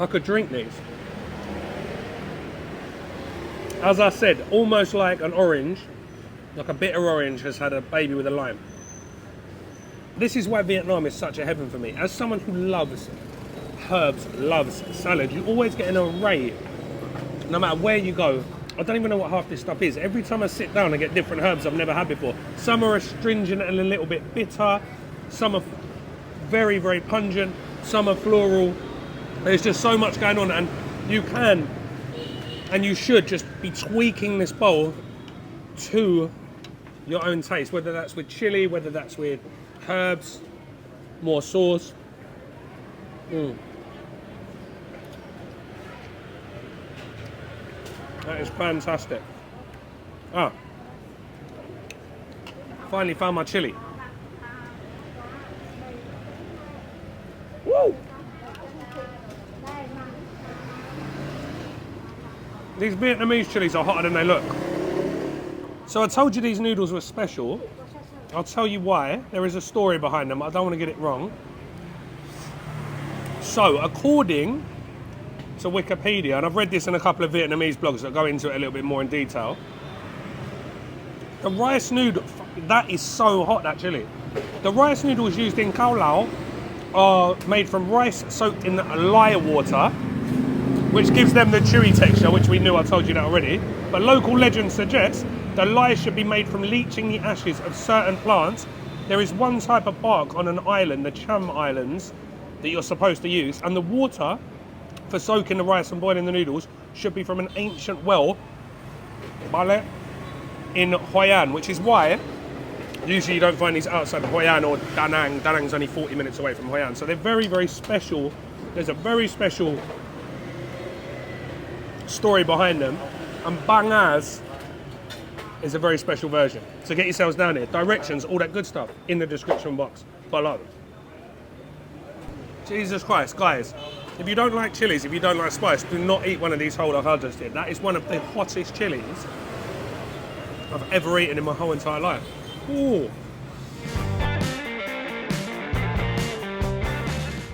I could drink these. As I said, almost like an orange, like a bitter orange has had a baby with a lime. This is why Vietnam is such a heaven for me. As someone who loves herbs, loves salad, you always get an array, no matter where you go. I don't even know what half this stuff is. Every time I sit down, I get different herbs I've never had before. Some are astringent and a little bit bitter. Some are very, very pungent. Some are floral. There's just so much going on, and you can, and you should just be tweaking this bowl to your own taste, whether that's with chili, whether that's with herbs, more sauce. That is fantastic. Finally found my chili. Woo! These Vietnamese chilies are hotter than they look. So I told you these noodles were special. I'll tell you why. There is a story behind them. I don't want to get it wrong. So, according to Wikipedia, and I've read this in a couple of Vietnamese blogs that go into it a little bit more in detail. The rice noodle, that is so hot, that chili. The rice noodles used in Khao Lao are made from rice soaked in lye water, which gives them the chewy texture, which we knew, I told you that already. But local legend suggests the lye should be made from leaching the ashes of certain plants. There is one type of bark on an island, the Cham Islands, that you're supposed to use, and the water for soaking the rice and boiling the noodles should be from an ancient well in Hoi An, which is why usually you don't find these outside of Hoi An or Danang. Danang's only 40 minutes away from Hoi An, so they're very, very special. There's a very special story behind them, and Bangaz is a very special version. So get yourselves down here. Directions, all that good stuff in the description box below. Jesus Christ, guys. If you don't like chilies, if you don't like spice, do not eat one of these whole like I just did. That is one of the hottest chilies I've ever eaten in my whole entire life. Ooh.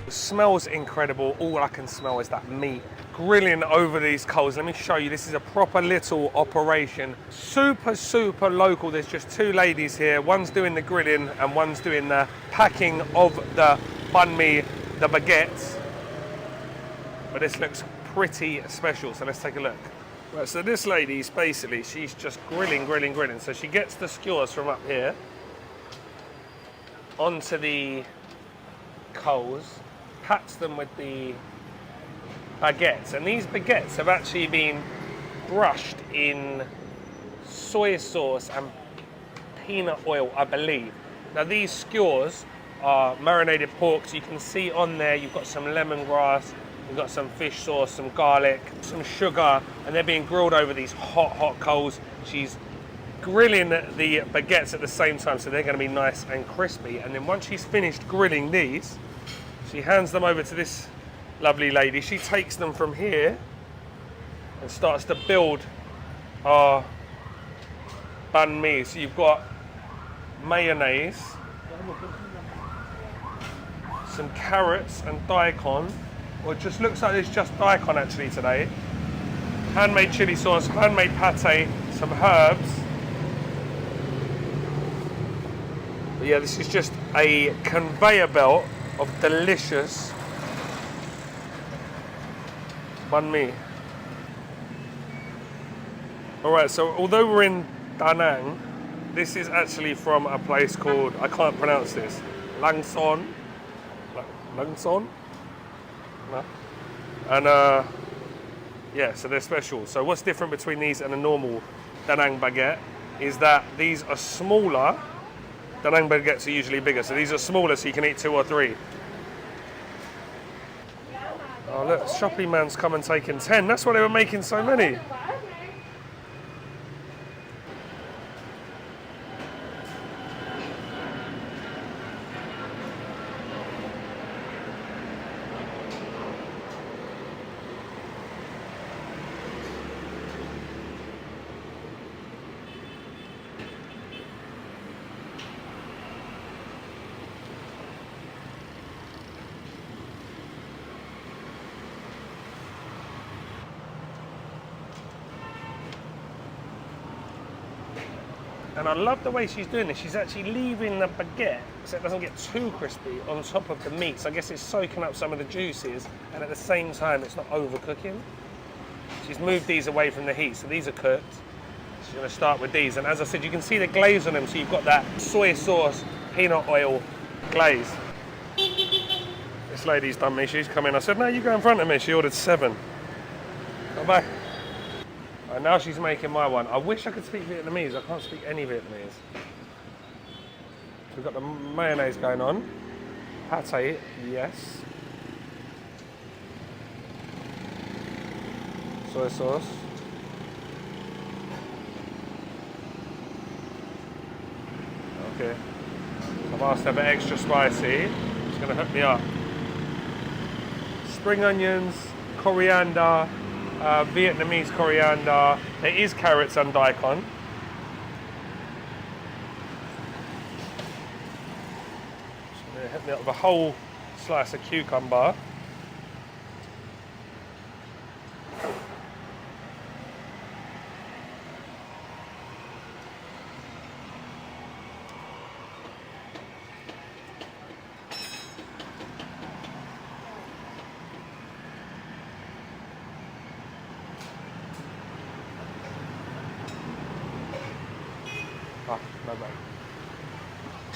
It smells incredible. All I can smell is that meat grilling over these coals. Let me show you. This is a proper little operation. Super, super local. There's just 2 ladies here. One's doing the grilling and one's doing the packing of the banh mi, the baguettes. But this looks pretty special, so let's take a look. Right, so this lady's basically, she's just grilling. So she gets the skewers from up here onto the coals, pats them with the baguettes, and these baguettes have actually been brushed in soy sauce and peanut oil, I believe. Now these skewers are marinated pork, so you can see on there you've got some lemongrass, you've got some fish sauce, some garlic, some sugar, and they're being grilled over these hot coals. She's grilling the baguettes at the same time, so they're going to be nice and crispy. And then once she's finished grilling these, she hands them over to this lovely lady. She takes them from here and starts to build our banh mi. So you've got mayonnaise, some carrots and daikon, or it just looks like it's just daikon actually today. Handmade chili sauce, handmade pate, some herbs. But yeah, this is just a conveyor belt of delicious banh mi. Alright, so although we're in Danang, this is actually from a place called, I can't pronounce this, Langson? Langson? No? And yeah, so they're special. So what's different between these and a normal Danang baguette is that these are smaller. Danang baguettes are usually bigger, so these are smaller so you can eat 2 or 3. Oh look, Shopee man's come and taken 10. That's why they were making so many. And I love the way she's doing this. She's actually leaving the baguette so it doesn't get too crispy on top of the meat. So I guess it's soaking up some of the juices, and at the same time it's not overcooking. She's moved these away from the heat, so these are cooked. She's going to start with these, and as I said, you can see the glaze on them, so you've got that soy sauce, peanut oil glaze. This lady's done me. She's come in. I said, no, you go in front of me. She ordered 7. Bye-bye. And now she's making my one. I wish I could speak Vietnamese. I can't speak any Vietnamese. So we've got the mayonnaise going on. Pate, yes. Soy sauce. Okay. I've asked her for extra spicy. She's going to hook me up. Spring onions, coriander, Vietnamese coriander. There is carrots and daikon. She's going to hit me up with a whole slice of cucumber. Ah, no bad.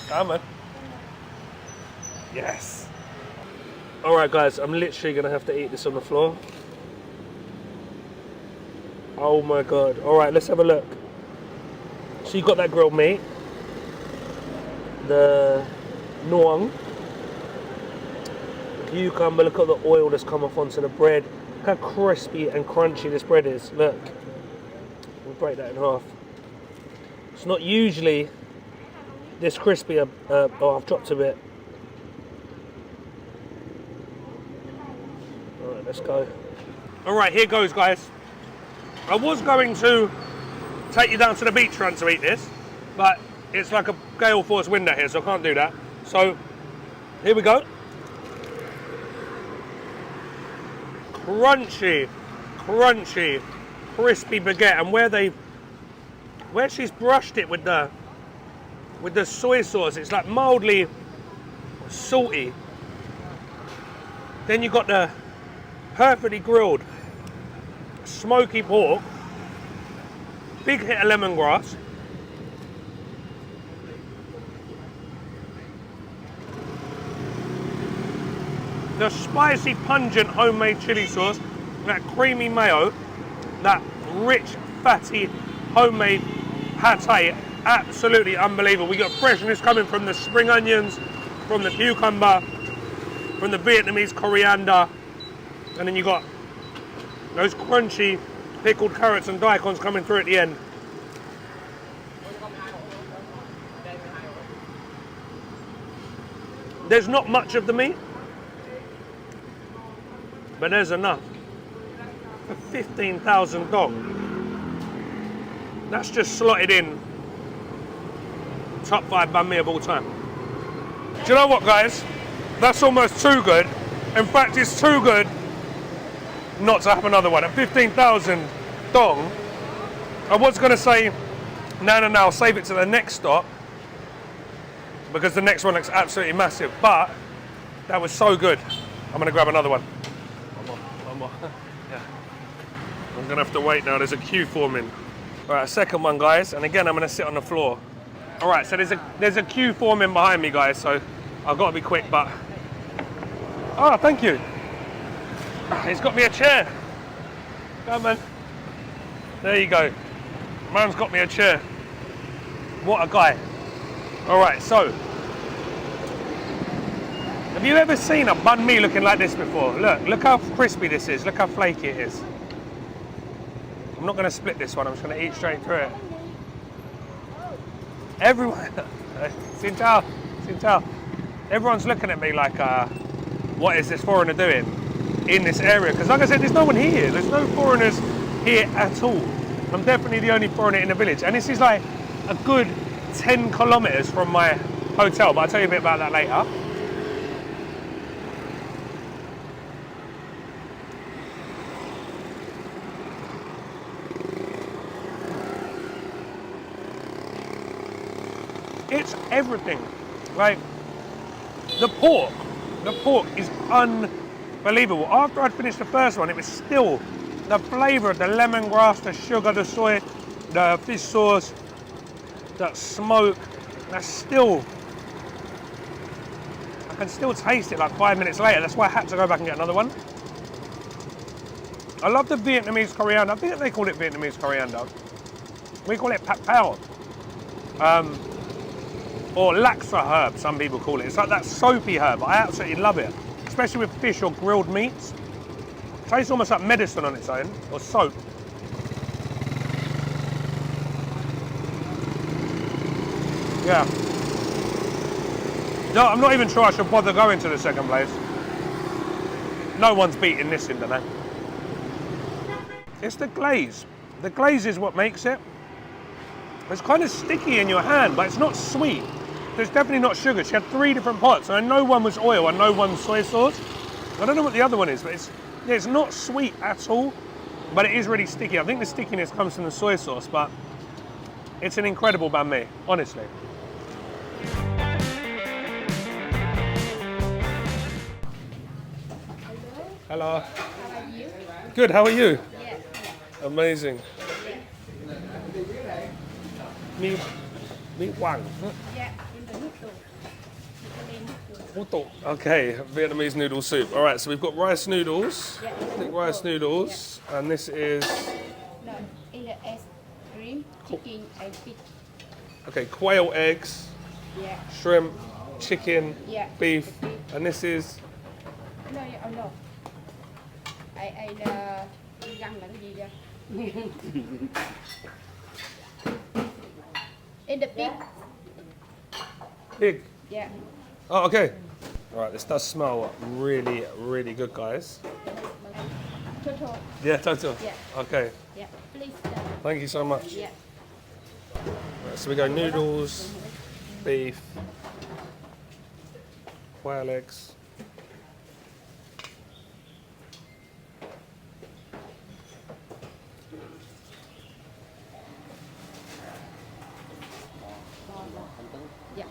Come on. Yes. Alright guys, I'm literally going to have to eat this on the floor. Oh my god. Alright, let's have a look. So you've got that grilled meat. The nuang. The cucumber, look at the oil that's come off onto the bread. Look how crispy and crunchy this bread is. Look. We'll break that in half. It's not usually this crispy. Oh, I've dropped a bit. Alright, let's go. Alright, here goes, guys. I was going to take you down to the beachfront to eat this, but it's like a gale force wind out here, so I can't do that. So, here we go. Crunchy, crunchy, crispy baguette, and where she's brushed it with the soy sauce, it's like mildly salty. Then you've got the perfectly grilled smoky pork, big hit of lemongrass, the spicy pungent homemade chili sauce, that creamy mayo, that rich fatty homemade pate, absolutely unbelievable. We got freshness coming from the spring onions, from the cucumber, from the Vietnamese coriander, and then you got those crunchy pickled carrots and daikons coming through at the end. There's not much of the meat, but there's enough for 15,000 dong. That's just slotted in top 5 banh mi of all time. Do you know what, guys? That's almost too good. In fact, it's too good not to have another one. At 15,000 dong, I was going to say, no, I'll save it to the next stop because the next one looks absolutely massive. But that was so good. I'm going to grab another one. One more. Yeah. I'm going to have to wait now. There's a queue forming. All right, second one, guys. And again, I'm going to sit on the floor. All right, so there's a queue forming behind me, guys. So I've got to be quick, but... Oh, thank you. He's got me a chair. Come on. There you go. Man's got me a chair. What a guy. All right, so. Have you ever seen a banh mi looking like this before? Look how crispy this is. Look how flaky it is. I'm not going to split this one. I'm just going to eat straight through it. Everyone. Xin chào. Everyone's looking at me like, what is this foreigner doing in this area? Because like I said, there's no one here. There's no foreigners here at all. I'm definitely the only foreigner in the village. And this is like a good 10 kilometers from my hotel, but I'll tell you a bit about that later. It's everything. Like, the pork is unbelievable. After I'd finished the first one, it was still the flavour of the lemongrass, the sugar, the soy, the fish sauce, that smoke. That's still, I can still taste it like 5 minutes later. That's why I had to go back and get another one. I love the Vietnamese coriander. I think they call it Vietnamese coriander. We call it pat pao. Or laksa herb, some people call it. It's like that soapy herb. I absolutely love it, especially with fish or grilled meats. It tastes almost like medicine on its own, or soap. Yeah. No, I'm not even sure I should bother going to the second place. No one's beating this in Danang. It's the glaze. The glaze is what makes it. It's kind of sticky in your hand, but it's not sweet. There's definitely not sugar. She had 3 different pots, and I know one was oil and no one's soy sauce. I don't know what the other one is, but it's not sweet at all, but it is really sticky. I think the stickiness comes from the soy sauce, but it's an incredible banh mi, honestly. Hello. How are you? Good, how are you? Yes. Amazing. Mi Quảng. Yeah, in the noodle. Okay, Vietnamese noodle soup. All right, so we've got rice noodles. Yeah. Thick rice noodles, and this is... No, in the ice cream, chicken and fish. Okay, quail eggs, Yeah. shrimp, chicken, Yeah. beef, and this is... No, yeah, oh no. Răng là cái gì vậy? In the pig. Pig. Yeah. Oh, okay. All right, this does smell really, really good, guys. Total. Yeah, total. Yeah. Okay, Yeah. Please. thank you so much. Yeah. Right, so we go noodles, beef, quail eggs. Yeah.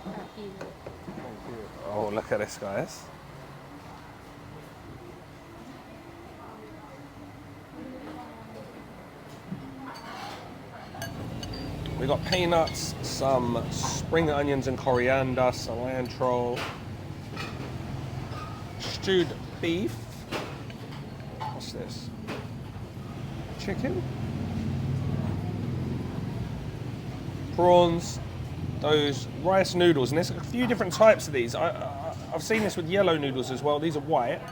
Oh, look at this, guys. We got peanuts, some spring onions and coriander, cilantro, stewed beef. What's this? Chicken? Prawns, those rice noodles, and there's a few different types of these. I've seen this with yellow noodles as well. These are white.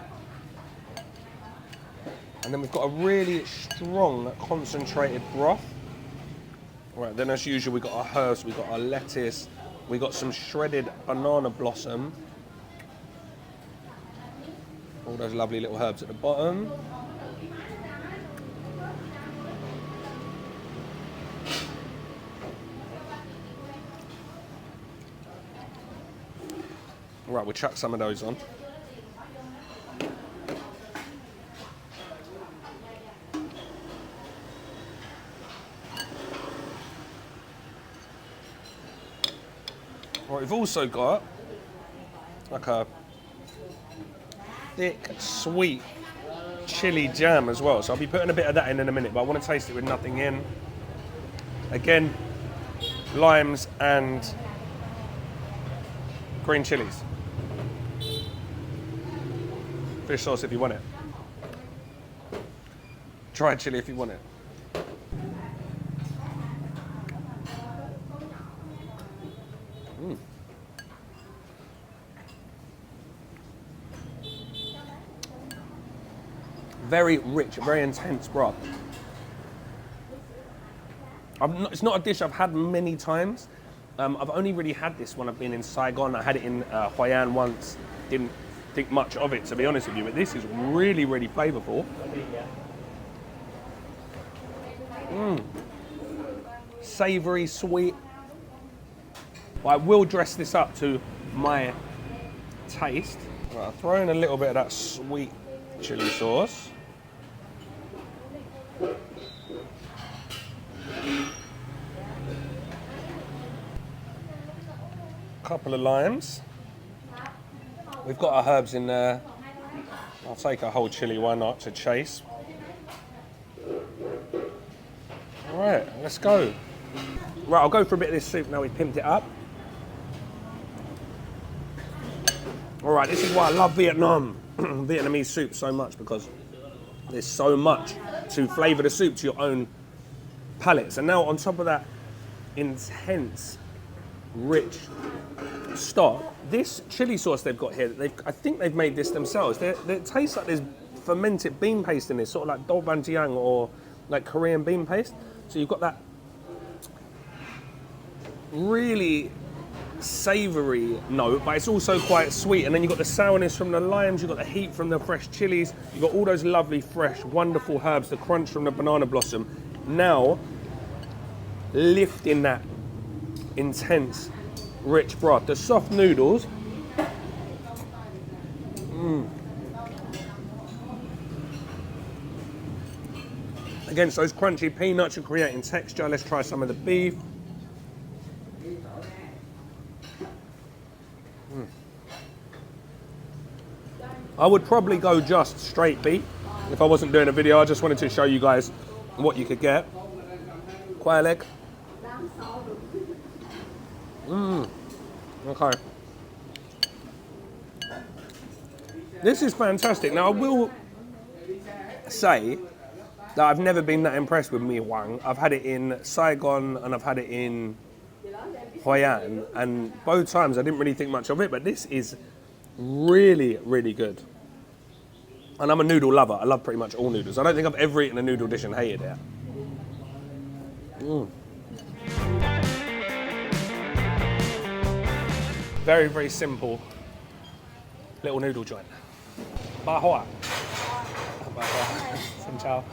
And then we've got a really strong concentrated broth. Right, then as usual, we've got our herbs, we've got our lettuce, we've got some shredded banana blossom, All those lovely little herbs at the bottom. Right, we'll chuck some of those on. Right, we've also got like a thick, sweet chili jam as well. So I'll be putting a bit of that in a minute, but I want to taste it with nothing in. Again, limes and green chilies. Fish sauce if you want it. Dried chili if you want it. Very rich, very intense broth. It's not a dish I've had many times. I've only really had this when I've been in Saigon. I had it in Hoi An once. Didn't think much of it, to be honest with you, but this is really, really flavourful. Savoury, sweet. I will dress this up to my taste. Right, I'll throw in a little bit of that sweet chilli sauce. Couple of limes. We've got our herbs in there. I'll take a whole chili, why not, to chase. All right, let's go. Right, I'll go for a bit of this soup now we've pimped it up. All right, this is why I love Vietnam, Vietnamese soup so much, because there's so much to flavour the soup to your own palates. And now on top of that intense, rich stock, this chili sauce they've got here, I think they've made this themselves. It tastes like there's fermented bean paste in this, sort of like do ban jiang or like Korean bean paste. So you've got that really savoury note, but it's also quite sweet. And then you've got the sourness from the limes, you've got the heat from the fresh chilies, you've got all those lovely, fresh, wonderful herbs, the crunch from the banana blossom. Now, lifting that intense, rich broth. The soft noodles. Against those crunchy peanuts, you're creating texture. Let's try some of the beef. I would probably go just straight beef if I wasn't doing a video. I just wanted to show you guys what you could get. Quail leg. Okay. This is fantastic. Now I will say that I've never been that impressed with mi Huang. I've had it in Saigon and I've had it in Hoi An, and both times I didn't really think much of it, but this is really, really good. And I'm a noodle lover. I love pretty much all noodles. I don't think I've ever eaten a noodle dish and hated it. Very, very simple little noodle joint. Ba hoa. Ba hoa. Xin chào.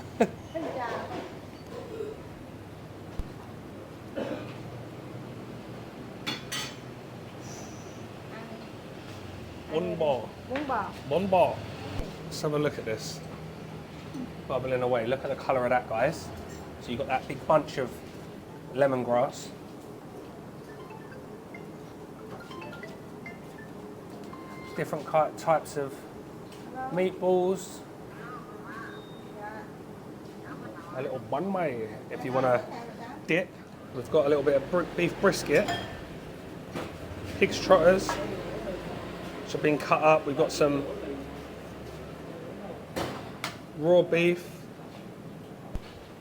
Bún Bò. Bún Bò. Let's have a look at this. Bubbling away. Look at the colour of that, guys. So you've got that big bunch of lemongrass. Different types of meatballs. A little banh mi if you want to dip. We've got a little bit of beef brisket. Pig's trotters, which have been cut up. We've got some raw beef.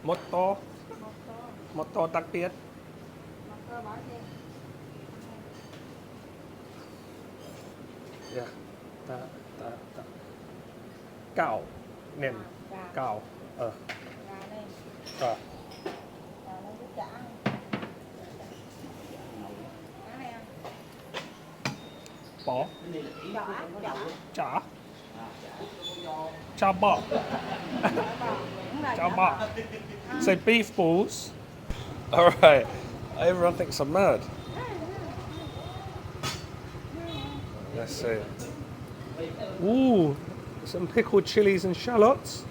Motto đặc biệt. Yeah. Gạo, nem, gạo. Bò. Chả. Chao bò. Chao bò. So beef balls. All right. Everyone thinks I'm mad. Let's see. Ooh, some pickled chilies and shallots.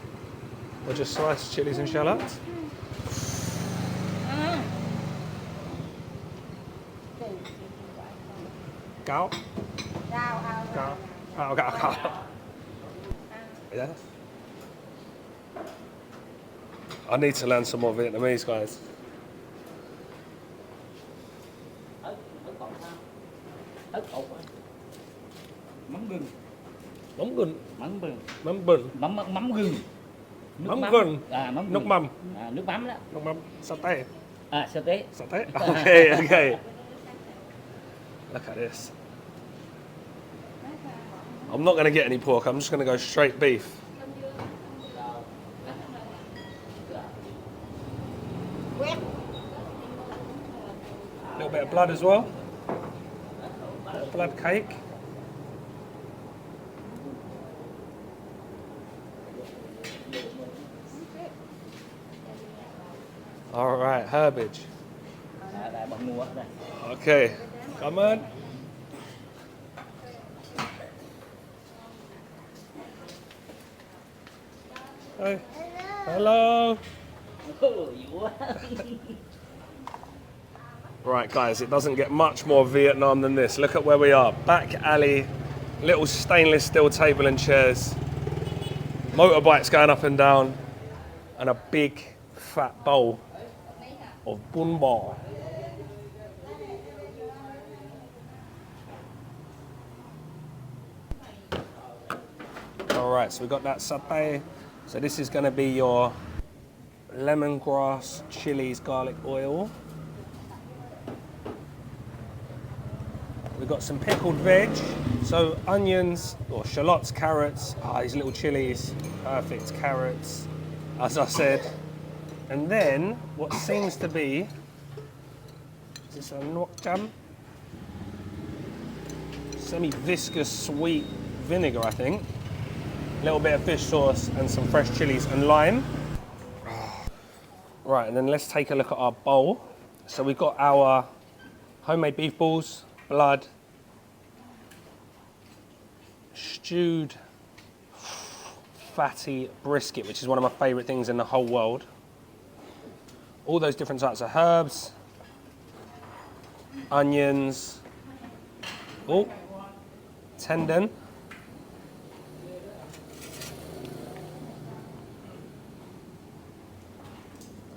Or just sliced chilies and shallots. Gao. Gao. Gao, gao, gao. Yeah. I need to learn some more Vietnamese, guys. Mắm gừng. Mắm gừng. Mắm gừng. Mắm gừng. Mắm gừng. Mắm gừng. À, mắm Nước gừng. mắm. À, nước mắm đó. Nước mắm. Satay. À, sa tế. Satay. Okay, okay. Look at this. I'm not going to get any pork. I'm just going to go straight beef. A little bit of blood as well. Blood cake. All right, herbage. Đây, bạn mua đây. Okay, cảm ơn. Hey. Hello. Right, guys, it doesn't get much more Vietnam than this. Look at where we are. Back alley, little stainless steel table and chairs, motorbikes going up and down, and a big fat bowl of Bún Bò. All right, so we've got that satay. So this is going to be your lemongrass, chilies, garlic oil. We've got some pickled veg, so onions or shallots, carrots, these little chilies, perfect, carrots, as I said. And then what seems to be, is this a nuoc cham? Semi-viscous sweet vinegar, I think. A little bit of fish sauce and some fresh chilies and lime. Right, and then let's take a look at our bowl. So we've got our homemade beef balls, blood, stewed fatty brisket, which is one of my favourite things in the whole world. All those different types of herbs, onions, oh, tendon,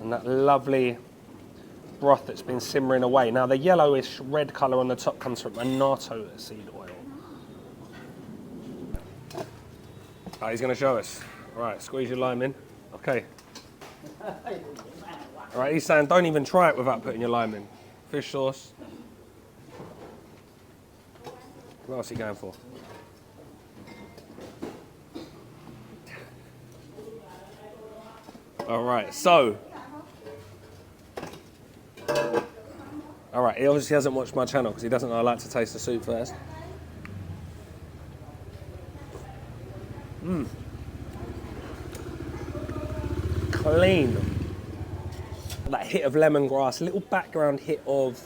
and that lovely broth that's been simmering away. Now the yellowish red colour on the top comes from annatto seed oil. He's going to show us. All right, squeeze your lime in. Okay. All right, he's saying don't even try it without putting your lime in. Fish sauce. What else are you going for? All right, so. All right, he obviously hasn't watched my channel because he doesn't know I like to taste the soup first. Clean. That hit of lemongrass, a little background hit of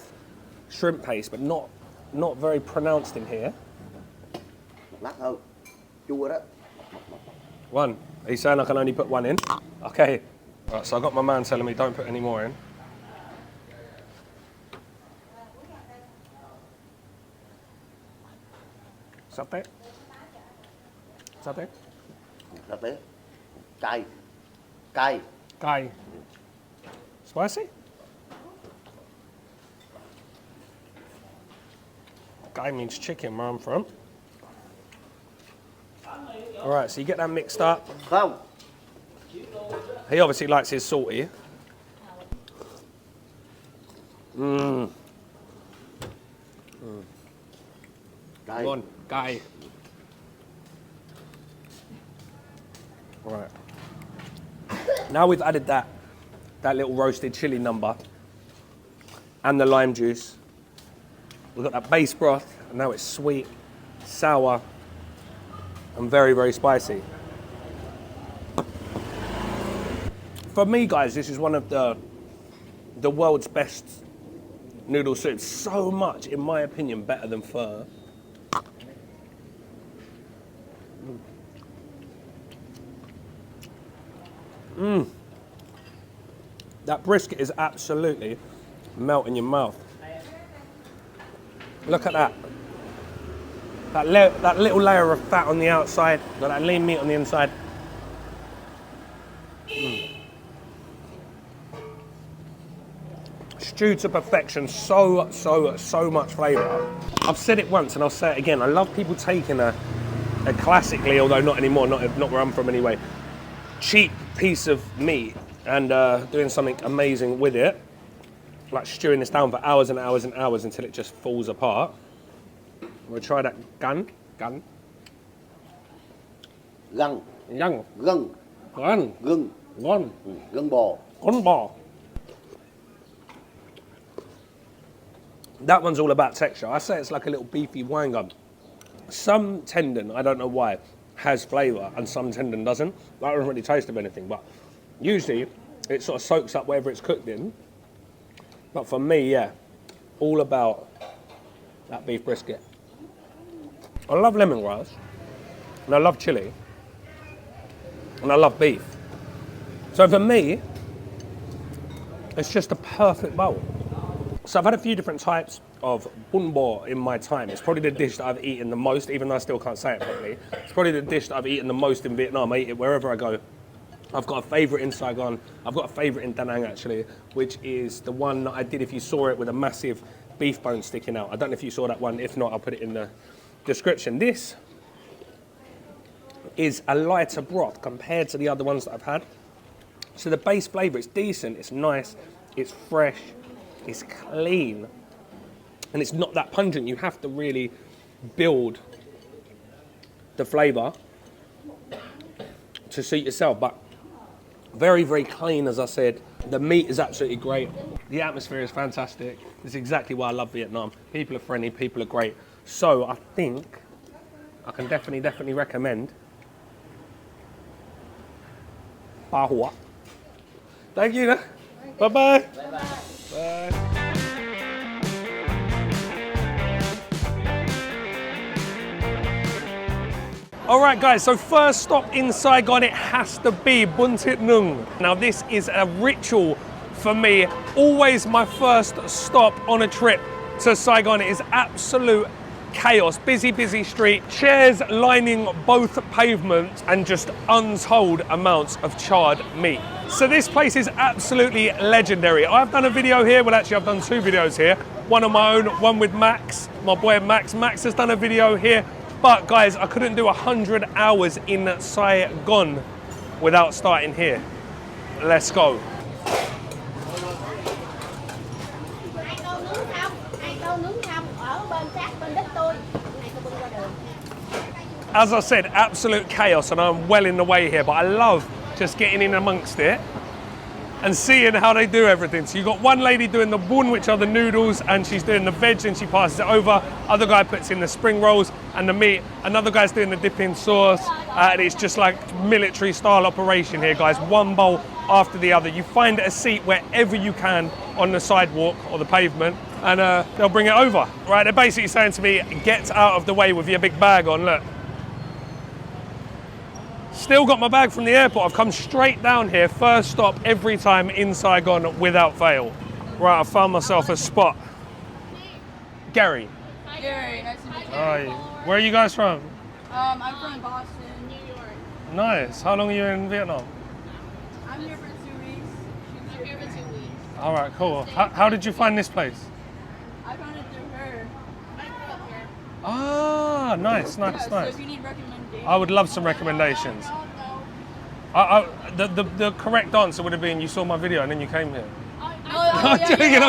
shrimp paste, but not very pronounced in here. Lát hơn. Chua đó. One. He's saying I can only put one in. Okay. Right, so I got my man telling me don't put any more in. Satay. Satay. Lát tế. Cay. Cay. Cay. Spicy? Cay means chicken where I'm from. All right, so you get that mixed up. Không. He obviously likes his salty. Mmm. Cay. Go on, Cay. Right. Now we've added that little roasted chili number and the lime juice. We've got that base broth, and now it's sweet, sour, and very, very spicy. For me, guys, this is one of the world's best noodle soups. So much, in my opinion, better than pho. That brisket is absolutely melt in your mouth. Look at that. That little layer of fat on the outside, got that lean meat on the inside. Stewed to perfection, so much flavour. I've said it once and I'll say it again. I love people taking a classically, although not anymore, not where I'm from anyway, cheap piece of meat and doing something amazing with it. Like stewing this down for hours and hours and hours until it just falls apart. We'll try that gan. Găng, Yang. gừng, Gan. gừng, Gon. gừng bò. Bún Bò. That one's all about texture. I say it's like a little beefy wine gum. Some tendon, I don't know why, has flavour and some tendon doesn't. That doesn't really taste of anything, but usually it sort of soaks up whatever it's cooked in. But for me, yeah, all about that beef brisket. I love lemongrass, and I love chili, and I love beef. So for me, it's just a perfect bowl. So I've had a few different types of Bún Bò in my time. It's probably the dish that I've eaten the most, even though I still can't say it properly. It's probably the dish that I've eaten the most in Vietnam. I eat it wherever I go. I've got a favourite in Saigon. I've got a favourite in Danang, actually, which is the one that I did, if you saw it, with a massive beef bone sticking out. I don't know if you saw that one. If not, I'll put it in the description. This is a lighter broth compared to the other ones that I've had. So the base flavour, it's decent, it's nice, it's fresh, it's clean, and it's not that pungent. You have to really build the flavour to suit yourself, but very, very clean, as I said. The meat is absolutely great. The atmosphere is fantastic. This is exactly why I love Vietnam. People are friendly, people are great. So I think I can definitely recommend Ba Hua. Thank you. Bye-bye. Bye. All right, guys, so first stop in Saigon, it has to be Bún Thịt Nướng. Now, this is a ritual for me. Always my first stop on a trip to Saigon. It is absolute chaos, busy street, chairs lining both pavements, and just untold amounts of charred meat. So this place is absolutely legendary. I've done a video here, well actually I've done two videos here, one on my own, one with Max, my boy Max. Max has done a video here, but guys, I couldn't do 100 hours in Saigon without starting here. Let's go. As I said, absolute chaos, and I'm well in the way here, but I love just getting in amongst it and seeing how they do everything. So you've got one lady doing the bún, which are the noodles, and she's doing the veg and she passes it over. Other guy puts in the spring rolls and the meat. Another guy's doing the dipping sauce. And it's just like military style operation here, guys. One bowl after the other. You find a seat wherever you can on the sidewalk or the pavement, and they'll bring it over. Right, they're basically saying to me, get out of the way with your big bag on, look. Still got my bag from the airport. I've come straight down here, first stop every time in Saigon without fail. Right, I found myself a spot. Gary. Hi, Gary. Nice to meet you. Hi. Where are you guys from? I'm from Boston, New York. Nice. How long are you in Vietnam? I'm here for 2 weeks. I'm here for 2 weeks. All right, cool. How did you find this place? I found it through her. I grew up here. Ah, nice. So if you need recommendations. I would love some recommendations. The correct answer would have been you saw my video and then you came here. I'm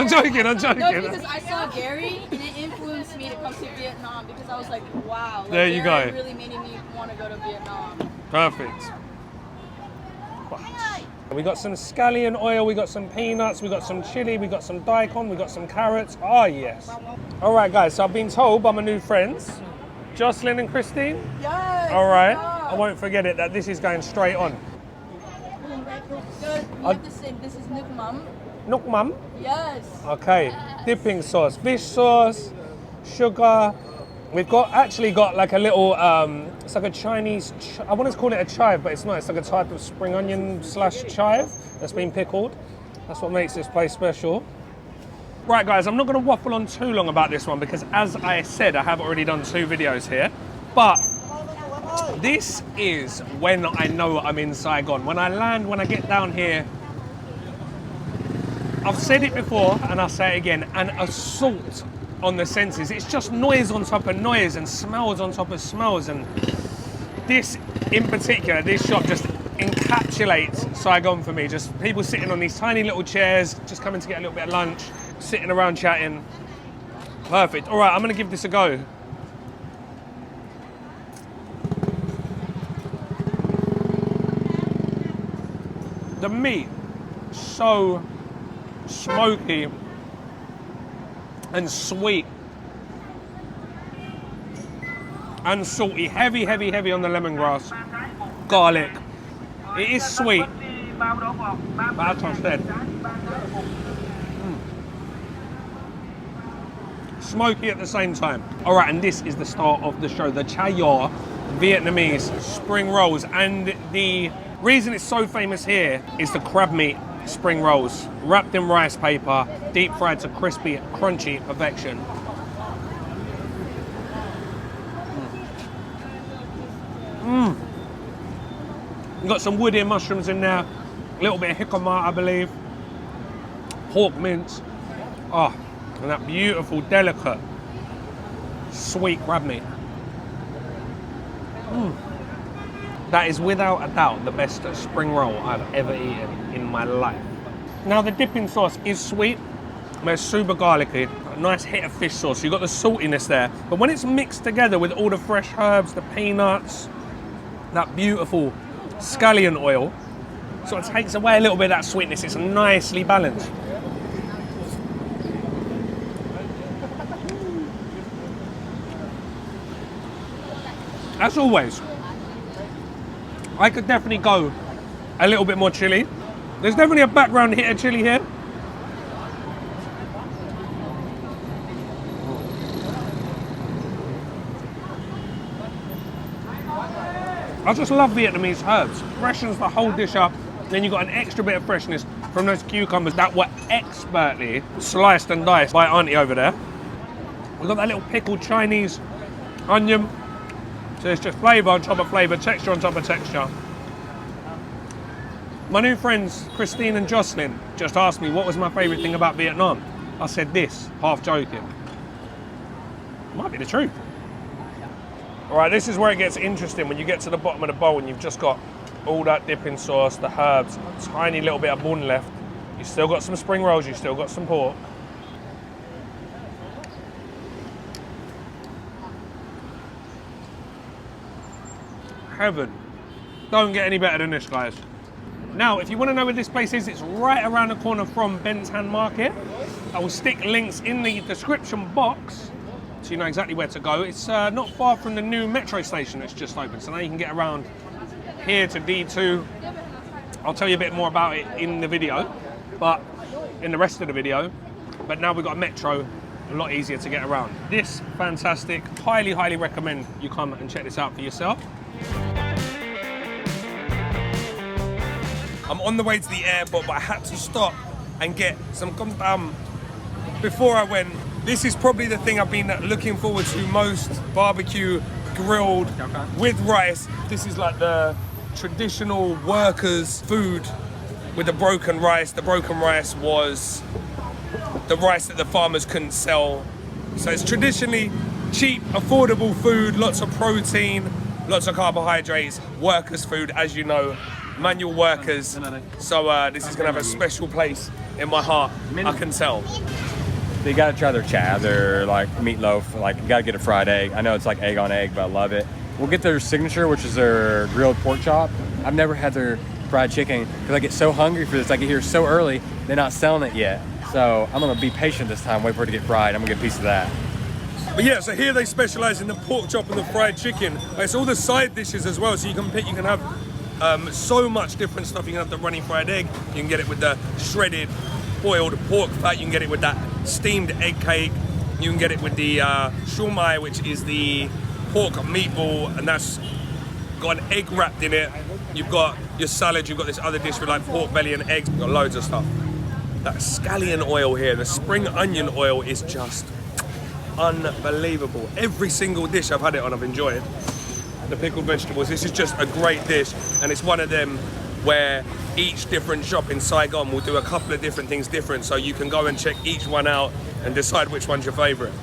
joking. No, because I saw Gary and it influenced me to come to Vietnam because I was like, wow. Like, There you Gary go. really made me want to go to Vietnam. Perfect. We got some scallion oil, we got some peanuts, we got some chili, we got some daikon, we got some carrots. Ah, yes. All right, guys, so I've been told by my new friends, Jocelyn and Christine. Yes. All right, Yeah. I won't forget it that this is going straight on. Good. You have to sing. This is Nuk Mum. Nuk Mum. Yes. Okay, dipping sauce, fish sauce, sugar. We've actually got like a little, it's like a Chinese, I want to call it a chive, but it's not. It's like a type of spring onion / chive that's been pickled. That's what makes this place special. Right guys, I'm not going to waffle on too long about this one because as I said, I have already done 2 videos here. But this is when I know I'm in Saigon. When I land, when I get down here, I've said it before and I'll say it again, an assault on the senses. It's just noise on top of noise and smells on top of smells, and this in particular, this shop just encapsulates Saigon for me. Just people sitting on these tiny little chairs, just coming to get a little bit of lunch, sitting around chatting. Perfect. All right, I'm gonna give this a go. The meat, so smoky and sweet and salty, heavy on the lemongrass, garlic. It is sweet, but as I said, smoky at the same time. All right, and this is the start of the show, the Chaya Vietnamese spring rolls. And the reason it's so famous here is the crab meat spring rolls, wrapped in rice paper, deep fried to crispy, crunchy perfection. You've got some woody mushrooms in there, a little bit of jicama, I believe, pork mince. Oh, and that beautiful, delicate, sweet crab meat. That is without a doubt the best spring roll I've ever eaten in my life. Now the dipping sauce is sweet, but it's super garlicky. A nice hit of fish sauce. You've got the saltiness there, but when it's mixed together with all the fresh herbs, the peanuts, that beautiful scallion oil, sort of takes away a little bit of that sweetness. It's nicely balanced. As always, I could definitely go a little bit more chili. There's definitely a background hit of chili here. I just love Vietnamese herbs. Freshens the whole dish up. Then you've got an extra bit of freshness from those cucumbers that were expertly sliced and diced by Auntie over there. We've got that little pickled Chinese onion. So it's just flavour on top of flavour, texture on top of texture. My new friends, Christine and Jocelyn, just asked me what was my favourite thing about Vietnam. I said this, half joking. Might be the truth. All right, this is where it gets interesting when you get to the bottom of the bowl and you've just got all that dipping sauce, the herbs, a tiny little bit of bun left. You've still got some spring rolls, you've still got some pork. Heaven. Don't get any better than this, guys. Now, if you want to know where this place is, it's right around the corner from Ben Thanh Market. I will stick links in the description box so you know exactly where to go. It's not far from the new metro station that's just opened, so now you can get around here to D2. I'll tell you a bit more about it in the video, but in the rest of the video. But now we've got a metro, a lot easier to get around. This, fantastic. Highly, highly recommend you come and check this out for yourself. I'm on the way to the airport, but I had to stop and get some Cơm Tấm before I went. This is probably the thing I've been looking forward to most. Barbecue, grilled, with rice. This is like the traditional workers' food with the broken rice. The broken rice was the rice that the farmers couldn't sell. So it's traditionally cheap, affordable food, lots of protein, lots of carbohydrates, workers' food, as you know. Manual workers, so this is gonna have a special place in my heart, I can tell. So you gotta try their chả, their like meatloaf, like you gotta get a fried egg. I know it's like egg on egg, but I love it. We'll get their signature, which is their grilled pork chop. I've never had their fried chicken because I get so hungry for this. I get here so early, they're not selling it yet. So I'm gonna be patient this time, wait for it to get fried. I'm gonna get a piece of that. But yeah, so here they specialize in the pork chop and the fried chicken. It's all the side dishes as well, so you can pick, you can have So much different stuff. You can have the runny fried egg, you can get it with the shredded boiled pork fat, you can get it with that steamed egg cake, you can get it with the shumai, which is the pork meatball, and that's got an egg wrapped in it. You've got your salad, you've got this other dish with like pork belly and eggs, you've got loads of stuff. That scallion oil here, the spring onion oil is just unbelievable. Every single dish I've had it on, I've enjoyed. The pickled vegetables, this is just a great dish, and it's one of them where each different shop in Saigon will do a couple of different things different, so you can go and check each one out and decide which one's your favorite.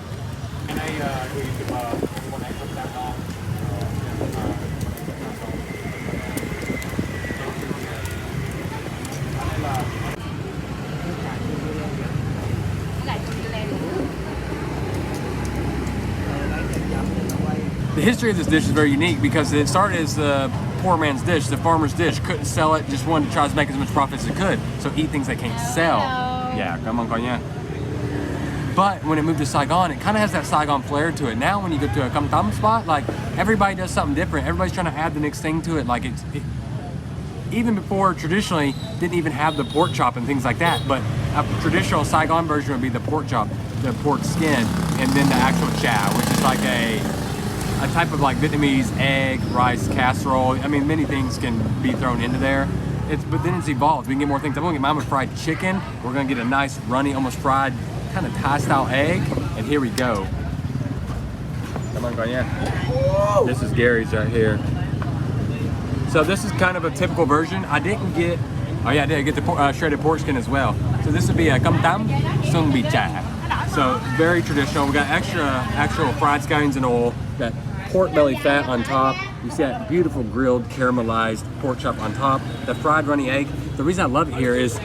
The history of this dish is very unique because it started as the poor man's dish, the farmer's dish. Couldn't sell it, just wanted to try to make as much profit as it could. So eat things they can't sell. Yeah, come on, Konya. But when it moved to Saigon, it kind of has that Saigon flair to it. Now when you go to a Cơm Tấm spot, like everybody does something different. Everybody's trying to add the next thing to it. Like even before traditionally didn't even have the pork chop and things like that. But a traditional Saigon version would be the pork chop, the pork skin, and then the actual chả, which is like a type of like Vietnamese egg, rice, casserole. I mean, many things can be thrown into there. But then it's evolved. We can get more things. I'm gonna get mine with fried chicken. We're gonna get a nice runny, almost fried, kind of Thai style egg. And here we go. Come on, Konya. This is Gary's right here. So this is kind of a typical version. I didn't get, oh yeah, I did get the shredded pork skin as well. So this would be a Cơm Tấm, sung be chả. So very traditional. We got actual fried scallions and oil. Got pork belly fat on top. You see that beautiful grilled caramelized pork chop on top. The fried runny egg. The reason I love it here is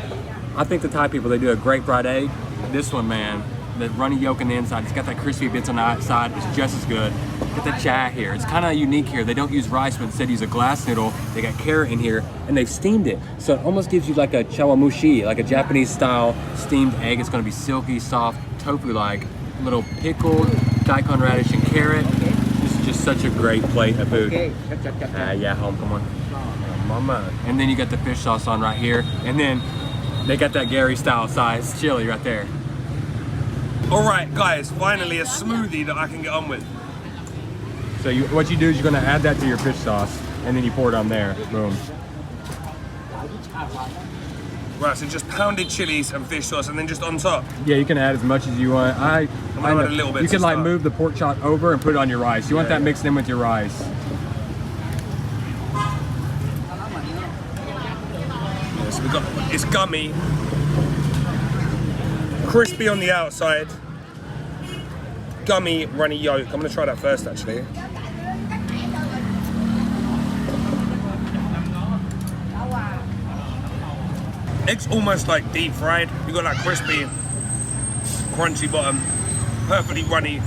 I think the Thai people, they do a great fried egg. This one, man, the runny yolk on the inside, it's got that crispy bits on the outside. It's just as good. Get the chả here. It's kind of unique here. They don't use rice, but instead use a glass noodle. They got carrot in here, and they've steamed it. So it almost gives you like a chawamushi, like a Japanese style steamed egg. It's gonna be silky, soft, tofu-like, little pickled daikon radish and carrot. This is just such a great plate of food. Yeah, home, come on. Mama. And then you got the fish sauce on right here. And then they got that Gary style size chili right there. All right, guys, finally a smoothie that I can get on with. So what you do is you're gonna add that to your fish sauce and then you pour it on there, boom. Right, so just pounded chilies and fish sauce and then just on top. Yeah, you can add as much as you want. I'm gonna add a little bit. You can like start. move the pork chop over and put it on your rice. You want that mixed in with your rice. Yeah, so we got, it's gummy, crispy on the outside, gummy runny yolk. I'm gonna try that first actually. Egg's almost like deep fried. You got that crispy, crunchy bottom, perfectly runny,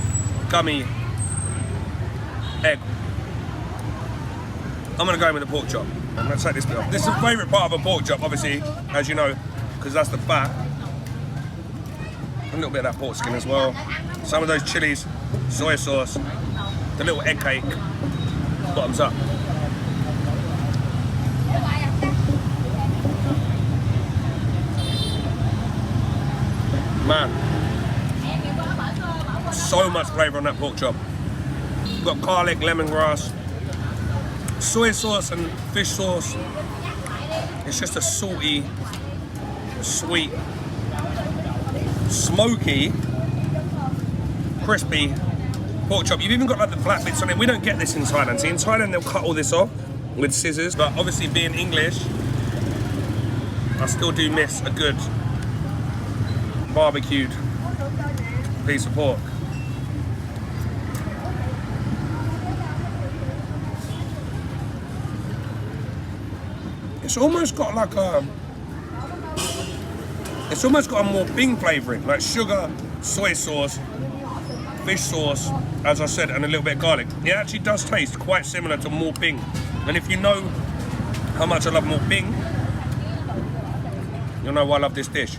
gummy egg. I'm gonna go in with the pork chop. I'm gonna take this bit off. This is the favourite part of a pork chop, obviously, as you know, because that's the fat. A little bit of that pork skin as well. Some of those chilies, soy sauce, the little egg cake. Bottoms up. Man, so much flavour on that pork chop. You've got garlic, lemongrass, soy sauce and fish sauce. It's just a salty, sweet, smoky, crispy pork chop. You've even got like the flat bits on it. We don't get this in Thailand. See, in Thailand they'll cut all this off with scissors, but obviously being English, I still do miss a good barbecued piece of pork. It's almost got like a, it's almost got a more Bing flavouring, like sugar, soy sauce, fish sauce, as I said, and a little bit of garlic. It actually does taste quite similar to more Bing. And if you know how much I love more Bing, you'll know why I love this dish.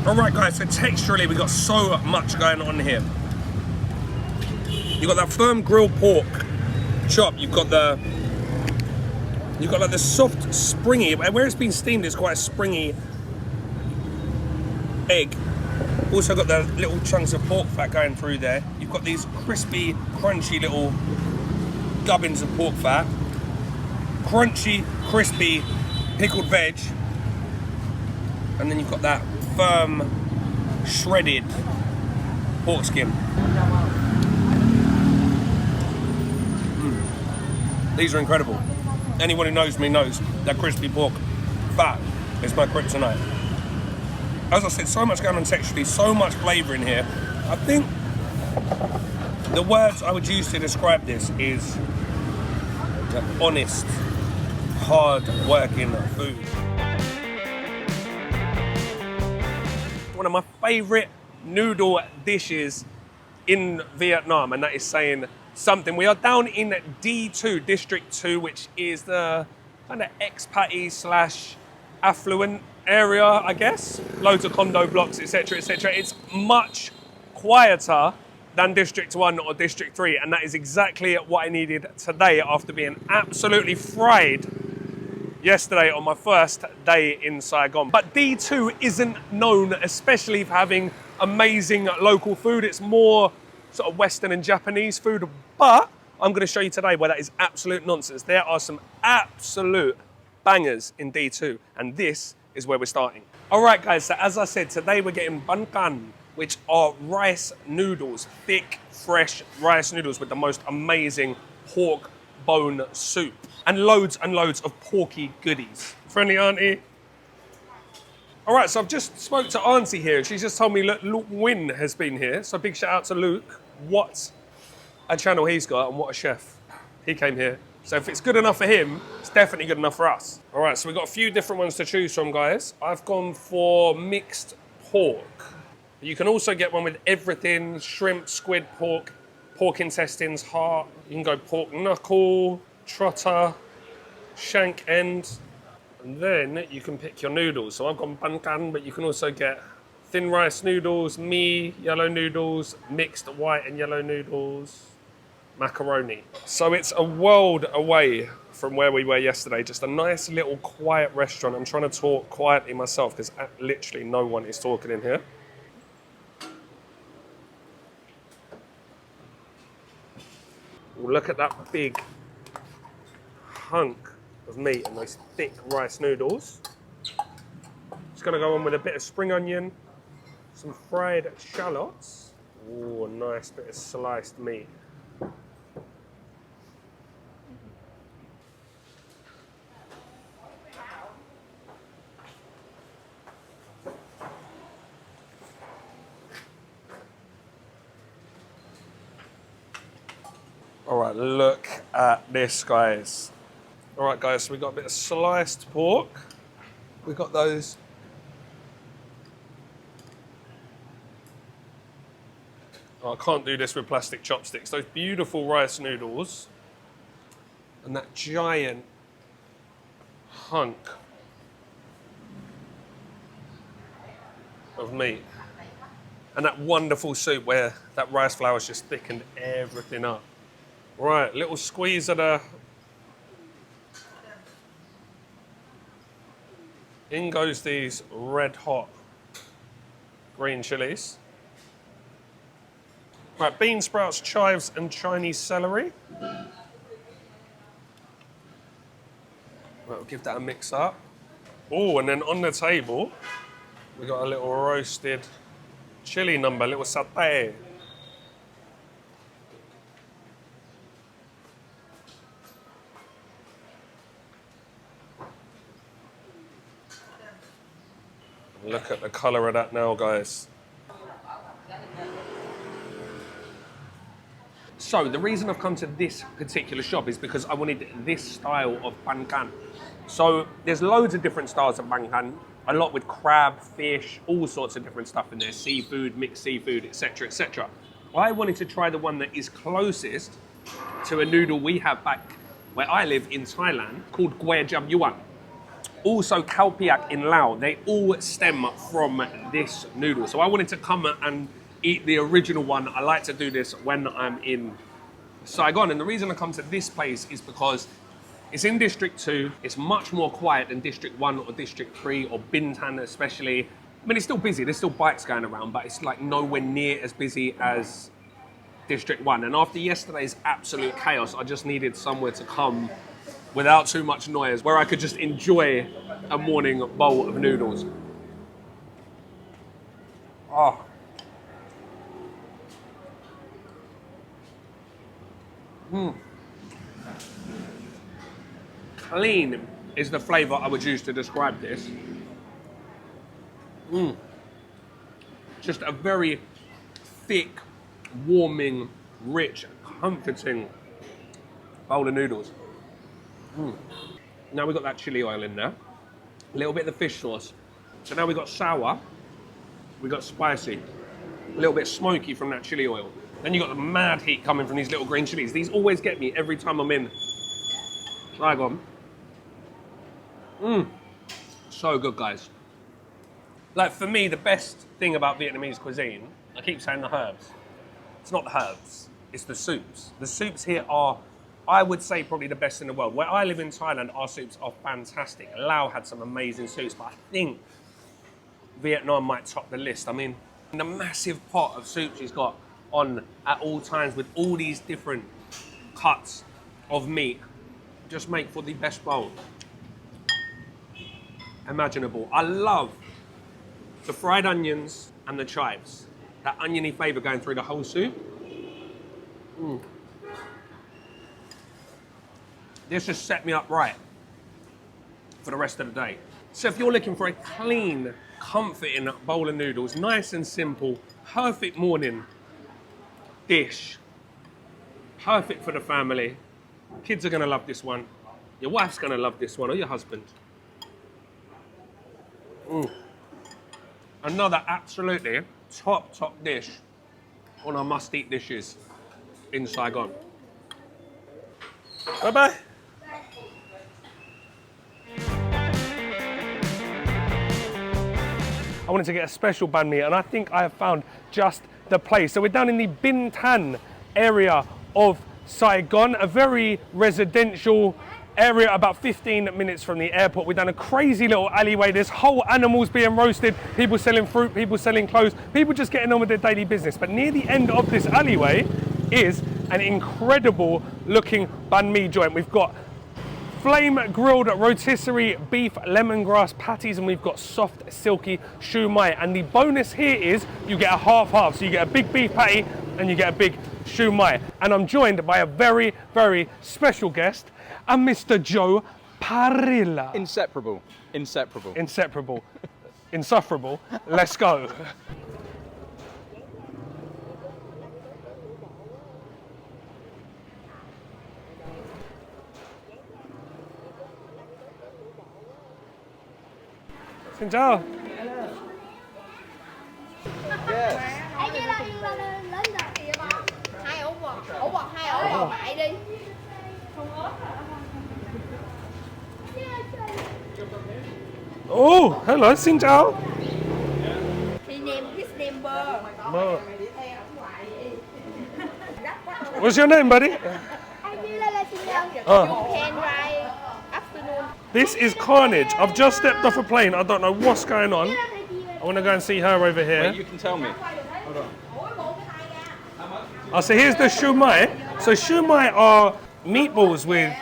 All right, guys, so texturally, we got so much going on here. You've got that firm grilled pork chop. You've got the You've got like the soft, springy, where it's been steamed, it's quite a springy egg. Also got the little chunks of pork fat going through there. You've got these crispy, crunchy little gubbins of pork fat. Crunchy, crispy, pickled veg. And then you've got that firm, shredded pork skin. These are incredible. Anyone who knows me knows that crispy pork fat is my kryptonite. As I said, so much going on texturally, so much flavour in here. I think the words I would use to describe this is honest, hard-working food. One of my favourite noodle dishes in Vietnam, and that is saying something. We are down in D2, District 2, which is the kind of expatty / affluent area, I guess. Loads of condo blocks, etc., etc. It's much quieter than District 1 or District 3, and that is exactly what I needed today after being absolutely fried yesterday on my first day in Saigon. But D2 isn't known especially for having amazing local food. It's more sort of Western and Japanese food, but I'm going to show you today where that is absolute nonsense. There are some absolute bangers in D2, and this is where we're starting. All right, guys, so as I said, today we're getting Bánh Canh, which are rice noodles, thick, fresh rice noodles with the most amazing pork bone soup and loads of porky goodies. Friendly auntie. All right, so I've just spoke to auntie here. She's just told me, look, Luke Wynn has been here. So big shout out to Luke. What a channel he's got and what a chef. He came here. So if it's good enough for him, it's definitely good enough for us. All right, so we've got a few different ones to choose from, guys. I've gone for mixed pork. You can also get one with everything: shrimp, squid, pork, pork intestines, heart. You can go pork knuckle, trotter, shank end. And then you can pick your noodles. So I've gone Bánh Canh, but you can also get thin rice noodles, mee, yellow noodles, mixed white and yellow noodles, macaroni. So it's a world away from where we were yesterday. Just a nice little quiet restaurant. I'm trying to talk quietly myself because literally no one is talking in here. Look at that big hunk of meat and those thick rice noodles. Just gonna go on with a bit of spring onion, some fried shallots. Ooh, a nice bit of sliced meat. All right, look at this, guys. All right, guys, so we got a bit of sliced pork. We got those. Oh, I can't do this with plastic chopsticks. Those beautiful rice noodles and that giant hunk of meat. And that wonderful soup where that rice flour's just thickened everything up. Right, little squeeze of the... In goes these red hot green chilies. Right, bean sprouts, chives and Chinese celery. Right, we'll give that a mix up. Oh, and then on the table, we got a little roasted chili number, little satay. Look at the colour of that now, guys. So the reason I've come to this particular shop is because I wanted this style of Bánh Canh. So there's loads of different styles of Bánh Canh, a lot with crab, fish, all sorts of different stuff in there, seafood, mixed seafood, etc., etc. I wanted to try the one that is closest to a noodle we have back where I live in Thailand called Guay Jam Yuan. Also Khao Piak in Laos, they all stem from this noodle. So I wanted to come and eat the original one. I like to do this when I'm in Saigon. And the reason I come to this place is because It's in District 2. It's much more quiet than District 1 or District 3 or Bintan especially. I mean, it's still busy. There's still bikes going around, but it's like nowhere near as busy as District 1. And after yesterday's absolute chaos, I just needed somewhere to come without too much noise, where I could just enjoy a morning bowl of noodles. Oh. Clean is the flavour I would use to describe this. Just a very thick, warming, rich, comforting bowl of noodles. Now we've got that chili oil in there. A little bit of the fish sauce. So now we've got sour, we've got spicy, a little bit smoky from that chili oil. Then you've got the mad heat coming from these little green chilies. These always get me every time I'm in Saigon. So good, guys. Like, for me, the best thing about Vietnamese cuisine, I keep saying the herbs. It's not the herbs, it's the soups. The soups here are, I would say, probably the best in the world. Where I live in Thailand, our soups are fantastic. Lao had some amazing soups, but I think Vietnam might top the list. I mean, the massive pot of soups he's got on at all times with all these different cuts of meat just make for the best bowl imaginable. I love the fried onions and the chives. That oniony flavour going through the whole soup. This just set me up right for the rest of the day. So if you're looking for a clean, comforting bowl of noodles, nice and simple, perfect morning dish, perfect for the family. Kids are gonna love this one. Your wife's gonna love this one, or your husband. Another absolutely top dish on our must-eat dishes in Saigon. Bye-bye. I wanted to get a special banh mi, and I think I have found just the place. So we're down in the Bintan area of Saigon, a very residential area about 15 minutes from the airport. We're down a crazy little alleyway. There's whole animals being roasted, people selling fruit, people selling clothes, people just getting on with their daily business. But near the end of this alleyway is an incredible looking banh mi joint. We've got flame grilled rotisserie beef lemongrass patties, and we've got soft silky shou mai. And the bonus here is you get a half. So you get a big beef patty and you get a big shou mai. And I'm joined by a very, very special guest, a Mr. Joe Parilla. Inseparable. Insufferable. Let's go. Xin chào. Yes. Anh kia là yêu là lớn rồi. Hai ổ bò, hai ổ bò bại đi. Không ớt hả? Oh, hello, xin chào. His name Bơ. Bơ. What's your name, buddy? Anh kia là sinh nhật. You can ride afternoon. This is carnage. I've just stepped off a plane. I don't know what's going on. I want to go and see her over here. Wait, you can tell me. Hold on. Oh, so here's the shou mai. So shou mai are meatballs with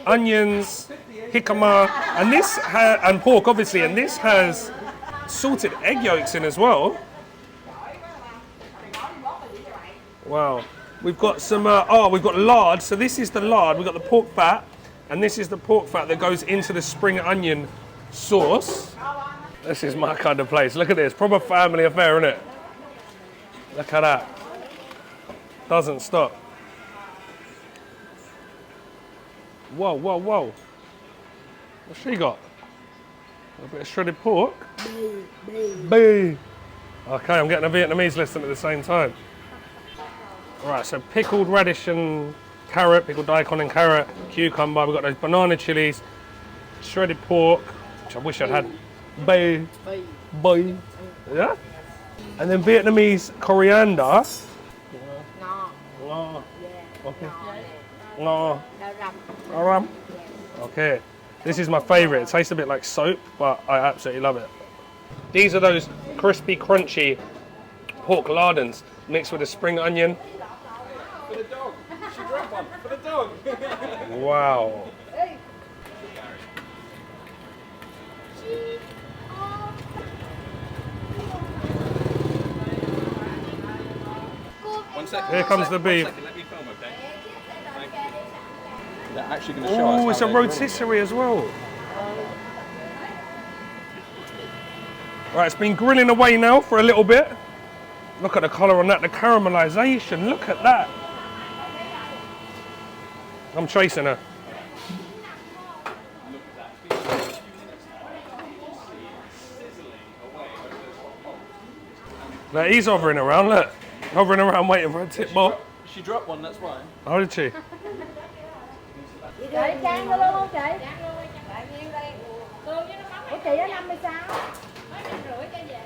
onions, jicama, and this and pork, obviously, and this has salted egg yolks in as well. Wow. We've got some, we've got lard. So this is the lard. We've got the pork fat, and this is the pork fat that goes into the spring onion sauce. This is my kind of place. Look at this, proper family affair, isn't it? Look at that. Doesn't stop. Whoa. What's she got? A bit of shredded pork. Bee. Okay, I'm getting a Vietnamese lesson at the same time. All right, so pickled radish and carrot, pickled daikon and carrot, cucumber. We've got those banana chilies, shredded pork, which I wish I'd had. Bee. Yeah? And then Vietnamese coriander. Okay. No. Đậu rằm. Aram. Okay. This is my favourite. It tastes a bit like soap, but I absolutely love it. These are those crispy, crunchy pork lardons mixed with a spring onion. For the dog. She dropped one. For the dog. Wow. One second. Here comes the beef. Let me film, okay? Thank you. They're actually going to show us. Oh, it's a rotisserie as well. Right, it's been grilling away now for a little bit. Look at the colour on that, the caramelisation. Look at that. I'm chasing her. Now he's hovering around, look. Hovering around waiting for a tip ball. She dropped one, that's why. How did she? Chị Trang luôn không chị? Bao nhiêu đây? Tương với nước mắm. Ủa chị đó 56.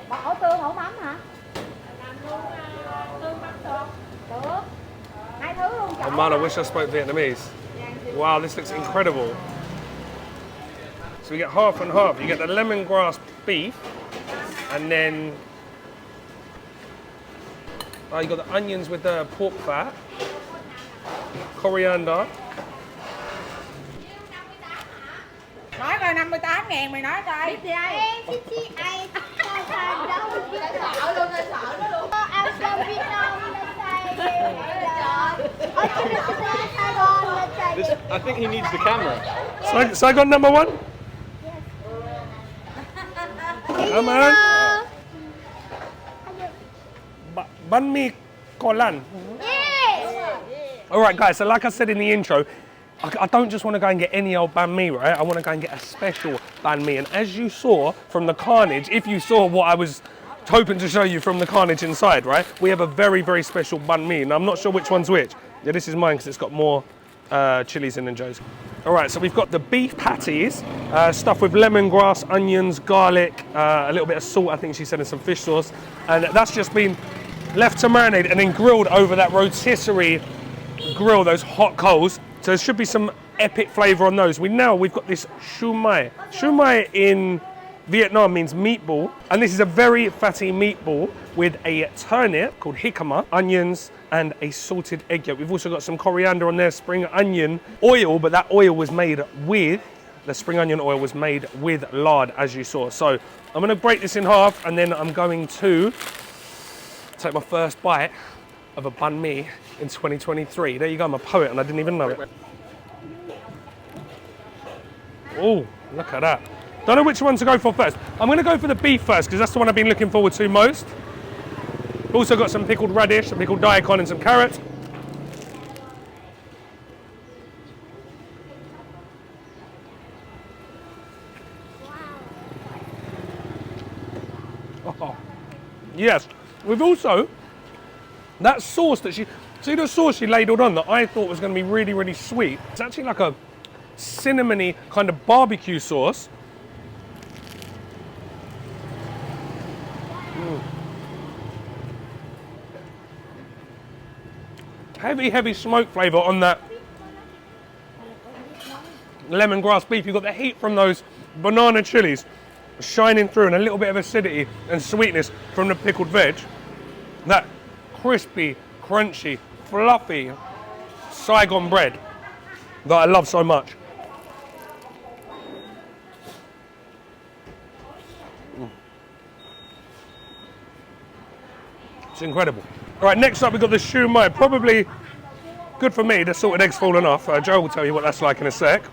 Bỏ tương hổ mắm hả? Làm luôn tương mắm tôm. Được. Hai thứ luôn Oh man, I wish I spoke Vietnamese. Wow, this looks incredible. So we get half and half. You get the lemongrass beef, and then you got the onions with the pork fat, coriander. Nói coi 58.000 mày nói coi. Biết gì ai? Em 58. Sao đâu? Sợ luôn, sợ nó luôn. I'm from Vietnam, let's say. I think he needs the camera. Saigon number one? Come on. Banh mi kolan. Yes. All right, guys, so like I said in the intro, I don't just want to go and get any old banh mi, right? I want to go and get a special banh mi. And as you saw from the carnage, if you saw what I was hoping to show you from the carnage inside, right? We have a very, very special banh mi. And I'm not sure which one's which. Yeah, this is mine because it's got more chilies in than Joe's. All right, so we've got the beef patties, stuffed with lemongrass, onions, garlic, a little bit of salt, I think she said, and some fish sauce. And that's just been left to marinate and then grilled over that rotisserie grill, those hot coals. So there should be some epic flavour on those. We've got this shou mai. Shou mai in Vietnam means meatball, and this is a very fatty meatball with a turnip called jicama, onions, and a salted egg yolk. We've also got some coriander on there, spring onion oil, but that oil was made with, the spring onion oil was made with lard, as you saw. So I'm going to break this in half, and then I'm going to take my first bite of a banh mi in 2023. There you go, I'm a poet and I didn't even know it. Oh, look at that. Don't know which one to go for first. I'm going to go for the beef first because that's the one I've been looking forward to most. Also got some pickled radish, some pickled daikon and some carrots. Oh, yes. We've also, that sauce that see the sauce she ladled on that I thought was going to be really, really sweet. It's actually like a cinnamony kind of barbecue sauce. Heavy, heavy smoke flavour on that lemongrass beef. You've got the heat from those banana chilies shining through and a little bit of acidity and sweetness from the pickled veg. That crispy, crunchy, fluffy Saigon bread that I love so much. It's incredible. All right, next up we've got the shou mai. Probably good for me, the salted egg's fallen off. Joe will tell you what that's like in a sec.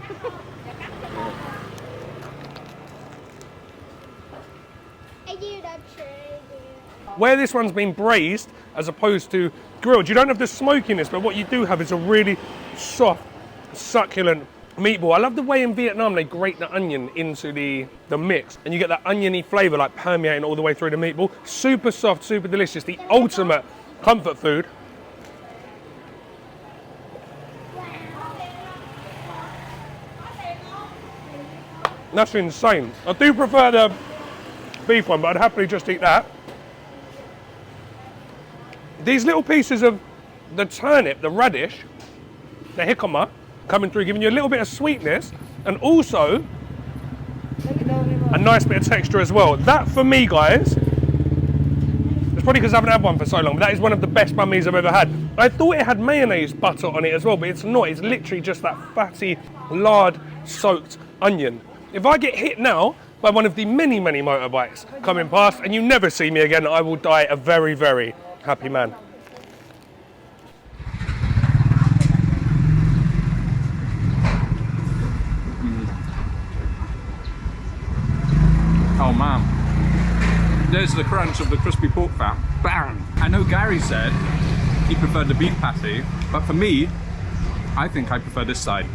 Where this one's been braised as opposed to grilled, you don't have the smokiness, but what you do have is a really soft, succulent meatball. I love the way in Vietnam they grate the onion into the mix, and you get that oniony flavour like permeating all the way through the meatball. Super soft, super delicious, the ultimate comfort food. That's insane. I do prefer the beef one, but I'd happily just eat that. These little pieces of the turnip, the radish, the jicama coming through, giving you a little bit of sweetness and also a nice bit of texture as well. That for me, guys, it's probably because I haven't had one for so long, but that is one of the best banh mi's I've ever had. I thought it had mayonnaise butter on it as well, but it's not. It's literally just that fatty, lard-soaked onion. If I get hit now by one of the many, many motorbikes coming past and you never see me again, I will die a very, very happy man. Oh man, there's the crunch of the crispy pork fat. Bang! I know Gary said he preferred the beef patty, but for me, I think I prefer this side.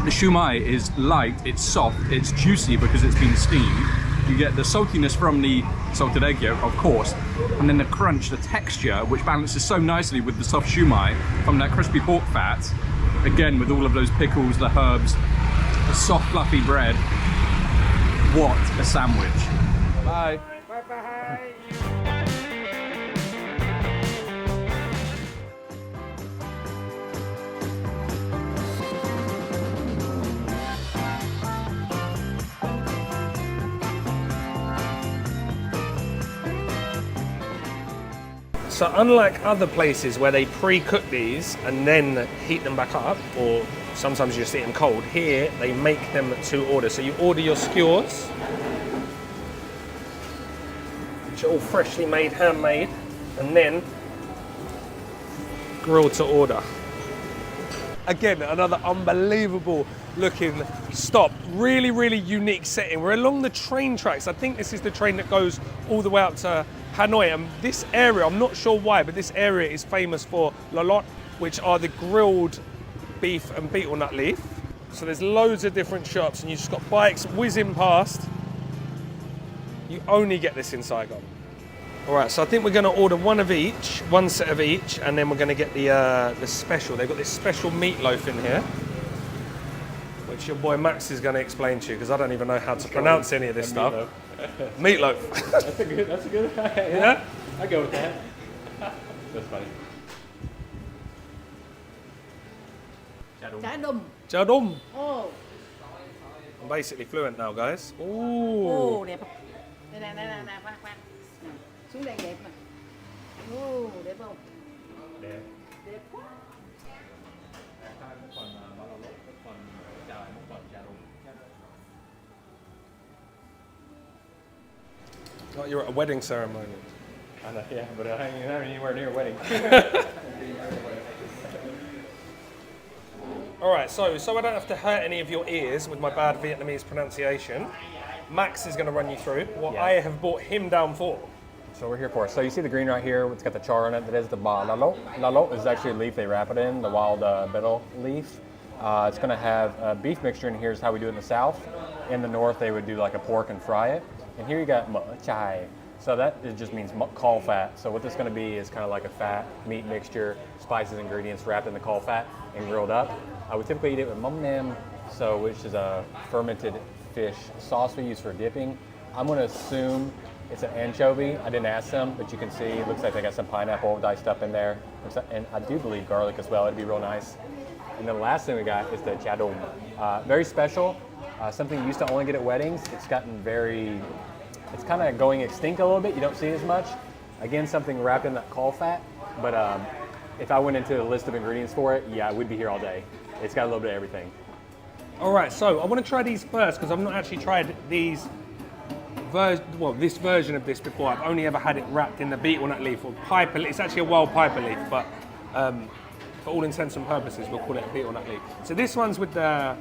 The shumai is light, it's soft, it's juicy because it's been steamed. You get the saltiness from the salted egg yolk, of course, and then the crunch, the texture, which balances so nicely with the soft shumai from that crispy pork fat. Again, with all of those pickles, the herbs, the soft fluffy bread. What a sandwich. Bye. Bye-bye. So unlike other places where they pre-cook these and then heat them back up, or sometimes you just eat them cold, here they make them to order. So you order your skewers, which are all freshly made, handmade, and then grilled to order. Again, another unbelievable looking stop. Really, really unique setting. We're along the train tracks. I think this is the train that goes all the way up to Hanoi, and this area, I'm not sure why, but this area is famous for lalot, which are the grilled beef and beetle nut leaf. So there's loads of different shops and you just got bikes whizzing past. You only get this in Saigon. All right, so I think we're gonna order one of each, one set of each, and then we're gonna get the special. They've got this special meatloaf in here, which your boy Max is gonna explain to you, because I don't even know how to pronounce any of this stuff. Meatloaf. That's a good, Yeah? I go with that. That's funny. Chả đùm. Chả đùm. Oh. I'm basically fluent now, guys. Ooh. Oh, đẹp không? Đây, khoan. Xuống đây đẹp nè. Oh, đẹp không? Đẹp. Đẹp quá. Like you're at a wedding ceremony. I know, yeah, but I ain't anywhere near a wedding. All right, so I don't have to hurt any of your ears with my bad Vietnamese pronunciation, Max is going to run you through what I have brought him down for. So we're here for it. So you see the green right here, it's got the char on it, that is the ba lalo. Lalo is actually a leaf they wrap it in, the wild betel leaf. It's going to have a beef mixture in here is how we do it in the south. In the north they would do like a pork and fry it. And here you got chai. So that it just means caul fat. So what this is going to be is kind of like a fat meat mixture, spices, ingredients wrapped in the caul fat and grilled up. We typically eat it with mom nam, so which is a fermented fish sauce we use for dipping. I'm going to assume it's an anchovy. I didn't ask them, but you can see it looks like they got some pineapple diced up in there, and I do believe garlic as well. It'd be real nice. And then the last thing we got is the chả đùm. Very special. Something you used to only get at weddings. It's gotten it's kind of going extinct a little bit. You don't see it as much. Again, something wrapped in that caul fat. But if I went into a list of ingredients for it, yeah, we'd be here all day. It's got a little bit of everything. All right, so I want to try these first because I've not actually tried these. This version of this before. I've only ever had it wrapped in the beetle nut leaf or piper. It's actually a wild piper leaf, but for all intents and purposes, we'll call it a beetle nut leaf. So this one's with the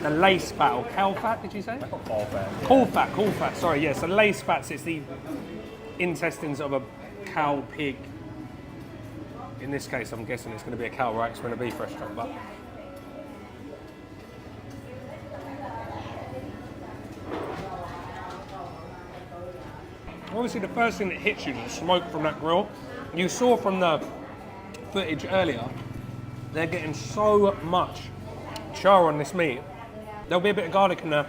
lace fat or cow fat, did you say? Caul fat. Yeah. Caul fat, sorry, yes. Yeah, so lace fats, it's the intestines of a cow, pig. In this case, I'm guessing it's going to be a cow, right? Because we're in a beef restaurant, but. Obviously, the first thing that hits you is the smoke from that grill. You saw from the footage earlier, they're getting so much char on this meat. There'll be a bit of garlic in there.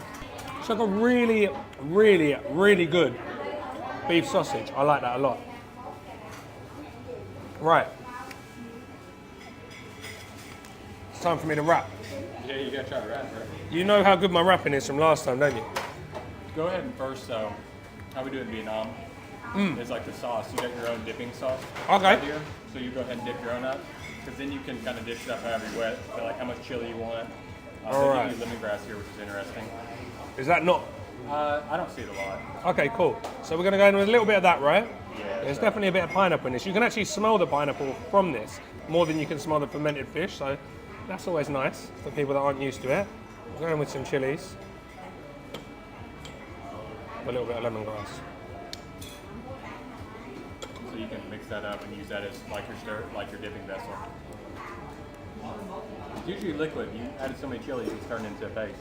It's like a really, really, really good beef sausage. I like that a lot. Right. It's time for me to wrap. Yeah, you gotta try the wrap, right? You know how good my wrapping is from last time, don't you? Go ahead and first, how we do it in Vietnam is like the sauce. You got your own dipping sauce. Okay. Right here. So you go ahead and dip your own up, because then you can kind of dish it up however you want, so like how much chili you want. Alright. They give you lemongrass here, which is interesting. Is that not? I don't see it a lot. Okay, cool. So we're going to go in with a little bit of that, right? Yeah. There's definitely a bit of pineapple in this. You can actually smell the pineapple from this more than you can smell the fermented fish, so that's always nice for people that aren't used to it. We're going with some chilies. A little bit of lemongrass. So you can mix that up and use that as like your dipping vessel. It's usually liquid. You added so many chilies, it's turned into a paste.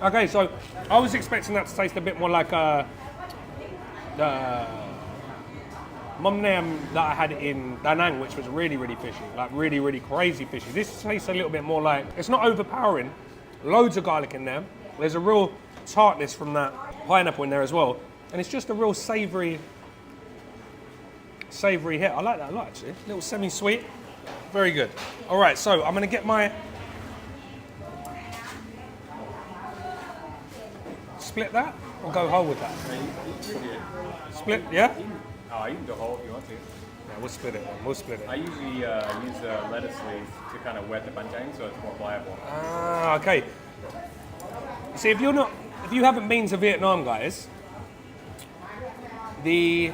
Okay, so I was expecting that to taste a bit more like the mom nam that I had in Danang, which was really, really fishy, like really, really crazy fishy. This tastes a little bit more like, it's not overpowering, loads of garlic in there. There's a real tartness from that pineapple in there as well. And it's just a real savoury hit. I like that a lot actually. A little semi-sweet, very good. All right, so I'm gonna get my, split that or go whole with that? Split, yeah? Oh, you can go whole if you want to. Yeah, we'll split it then. We'll split it. I usually use lettuce leaves to kind of wet the Bánh Canh so it's more pliable. Ah, okay. See, if you haven't been to Vietnam, guys, and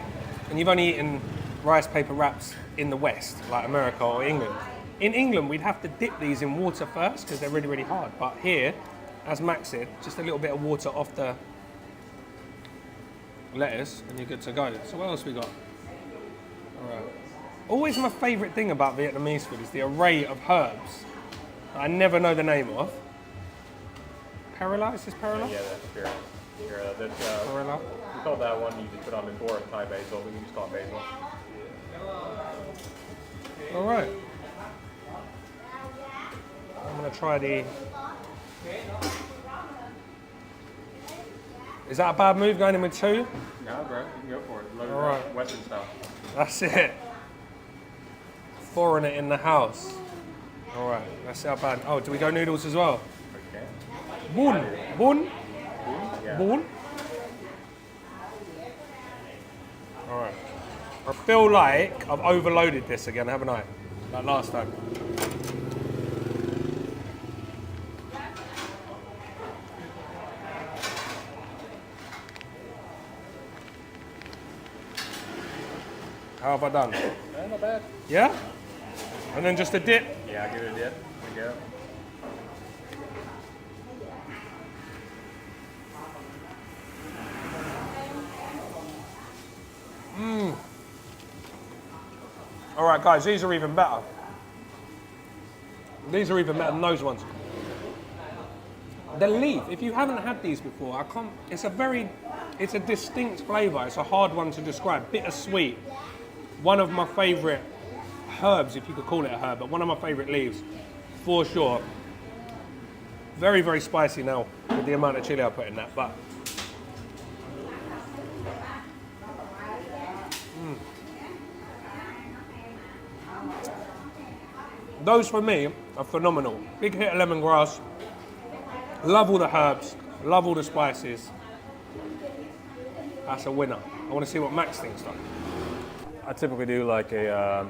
you've only eaten rice paper wraps in the West, like America or England. In England, we'd have to dip these in water first because they're really, really hard. But here, as Max said, just a little bit of water off the lettuce and you're good to go. So what else we got? All right. Always my favourite thing about Vietnamese food is the array of herbs that I never know the name of. Perilla? Is this perilla? Yeah, that's pure. That's, Perilla. we call that one you just put on before Thai basil. We can just call it basil. All right. I'm gonna try the. Is that a bad move going in with two? No, bro, you can go for it. Load it All up, right. Western style. That's it. Foreigner in the house. All right, let's see how bad. Oh, do we go noodles as well? Okay. Bún. Bún? Yeah. Bún? All right. I feel like I've overloaded this again, haven't I? Like last time. How have I done? Not bad. Yeah? And then just a dip? Yeah, I'll give it a dip. There we go. All right, guys, these are even better. These are even better than those ones. The leaf, if you haven't had these before, it's a distinct flavour. It's a hard one to describe. Bittersweet. One of my favourite herbs, if you could call it a herb, but one of my favourite leaves, for sure. Very, very spicy now with the amount of chili I put in that, but. Those for me are phenomenal. Big hit of lemongrass. Love all the herbs. Love all the spices. That's a winner. I want to see what Max thinks though. I typically do like I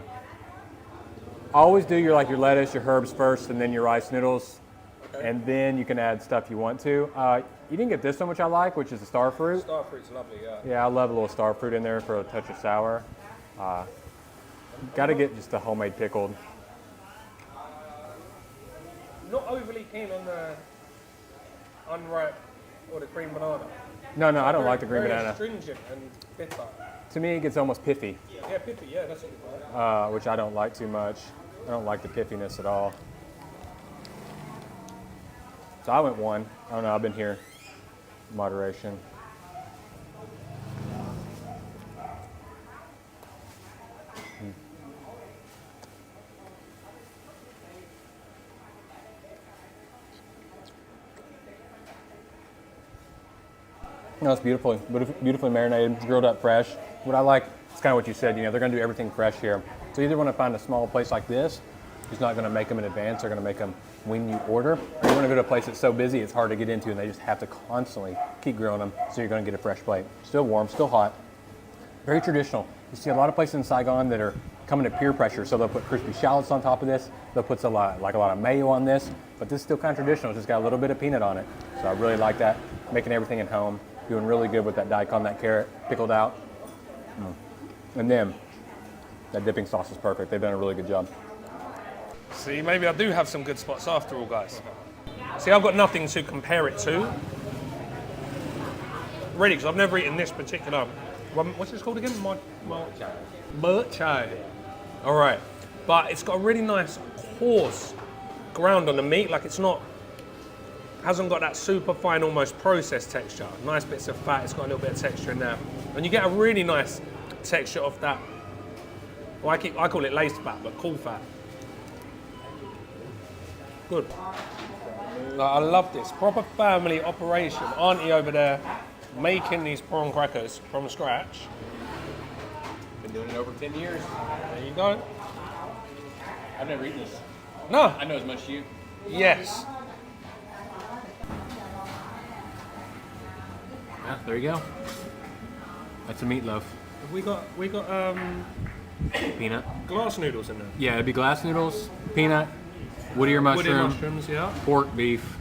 always do your lettuce, your herbs first, and then your rice noodles, and then you can add stuff you want to. You didn't get this one, which I like, which is the star fruit. Star fruit's lovely, yeah. Yeah, I love a little star fruit in there for a touch of sour. Got to get just the homemade pickled. Not overly keen on the unripe or the cream banana. No, I don't like the green very banana. Astringent and bitter. To me, it gets almost piffy, Yeah, pippy, yeah, that's it. which I don't like too much. I don't like the piffiness at all. So I went one. I don't know, I've been here. Moderation. No, it's beautifully marinated, grilled up fresh. What I like, it's kind of what you said, you know, they're gonna do everything fresh here. So you either wanna find a small place like this, who's not gonna make them in advance, they're gonna make them when you order, or you wanna go to a place that's so busy it's hard to get into and they just have to constantly keep grilling them, so you're gonna get a fresh plate. Still warm, still hot. Very traditional. You see a lot of places in Saigon that are coming to peer pressure, so they'll put crispy shallots on top of this, they'll put a lot of mayo on this, but this is still kind of traditional, it's just got a little bit of peanut on it. So I really like that, making everything at home, doing really good with that daikon, that carrot, pickled out. And then, that dipping sauce is perfect, they've done a really good job. See, maybe I do have some good spots after all, guys. See, I've got nothing to compare it to. Really, because I've never eaten this particular one. What's this called again? Bún Chả. All right, but it's got a really nice coarse ground on the meat. Like it's not, hasn't got that super fine, almost processed texture. Nice bits of fat. It's got a little bit of texture in there, and you get a really nice texture of that. Well, I call it laced fat, but cool fat. Good. I love this. Proper family operation. Auntie over there making these prawn crackers from scratch. Been doing it over 10 years. There you go. I've never eaten this. No. I know as much as you. Yes. Yeah, there you go. That's a meatloaf. We got Peanut. glass noodles in there. Yeah, it'd be glass noodles, peanut, wood ear mushroom, Wood ear mushrooms, yeah. pork, beef.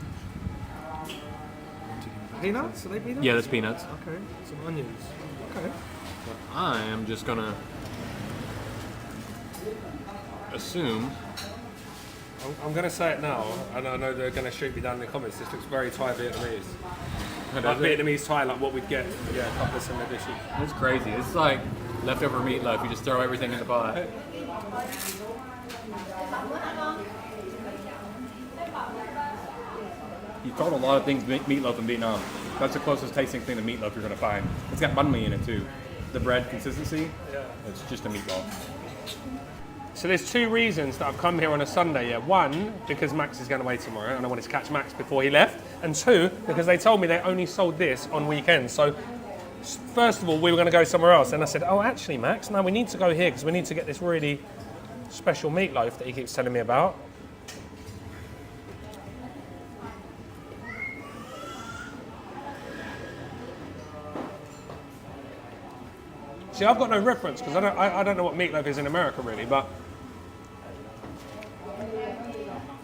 Peanuts? Are they peanuts? Yeah, that's peanuts. Okay. Some onions. Okay. I am just gonna assume. I'm going to say it now, and I know they're going to shoot me down in the comments. This looks very Thai Vietnamese. Like Vietnamese Thai, like what we'd get. Yeah, a couple of similar dishes. It's crazy. It's like leftover meatloaf. You just throw everything in the pot. You've told a lot of things meatloaf in Vietnam. That's the closest tasting thing to meatloaf you're going to find. It's got banh mi in it too. The bread consistency, it's just a meatball. So there's two reasons that I've come here on a Sunday. Yeah, one, because Max is going away tomorrow and I wanted to catch Max before he left. And two, because they told me they only sold this on weekends. So first of all, we were going to go somewhere else. And I said, oh, actually, Max, no, we need to go here because we need to get this really special meatloaf that he keeps telling me about. See, I've got no reference because I don't know what meatloaf is in America really, but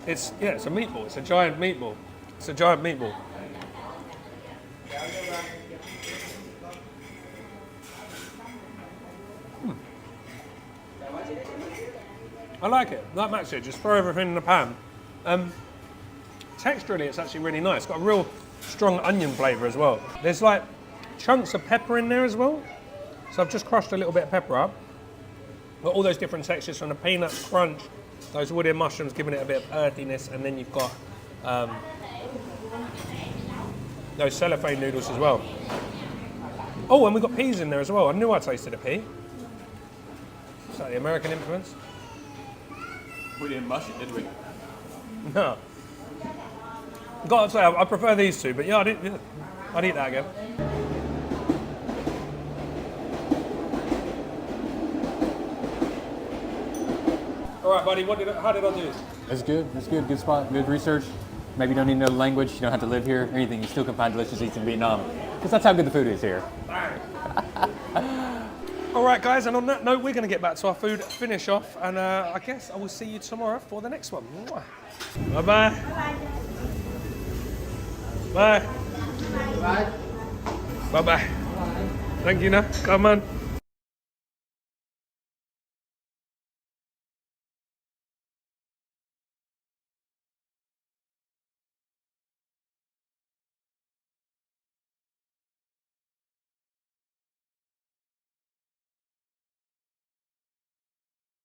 it's a meatball. It's a giant meatball. It's a giant meatball. I like it. Like Max said, just throw everything in the pan. Texturally, it's actually really nice. It's got a real strong onion flavour as well. There's like chunks of pepper in there as well. So I've just crushed a little bit of pepper up. Got all those different textures from the peanut crunch, those wood ear mushrooms giving it a bit of earthiness, and then you've got those cellophane noodles as well. Oh, and we've got peas in there as well. I knew I tasted a pea. Is that the American influence? We didn't mush it, did we? No. Gotta say, I prefer these two, but yeah, I'd eat that again. All right, buddy, how did I do? It's good. It's good. Good spot. Good research. Maybe you don't need to know the language. You don't have to live here or anything. You still can find delicious eats in Vietnam. Because that's how good the food is here. All right, guys, and on that note, we're going to get back to our food, finish off, and I guess I will see you tomorrow for the next one. Bye-bye. Bye. Bye-bye. Thank you, now. Come on.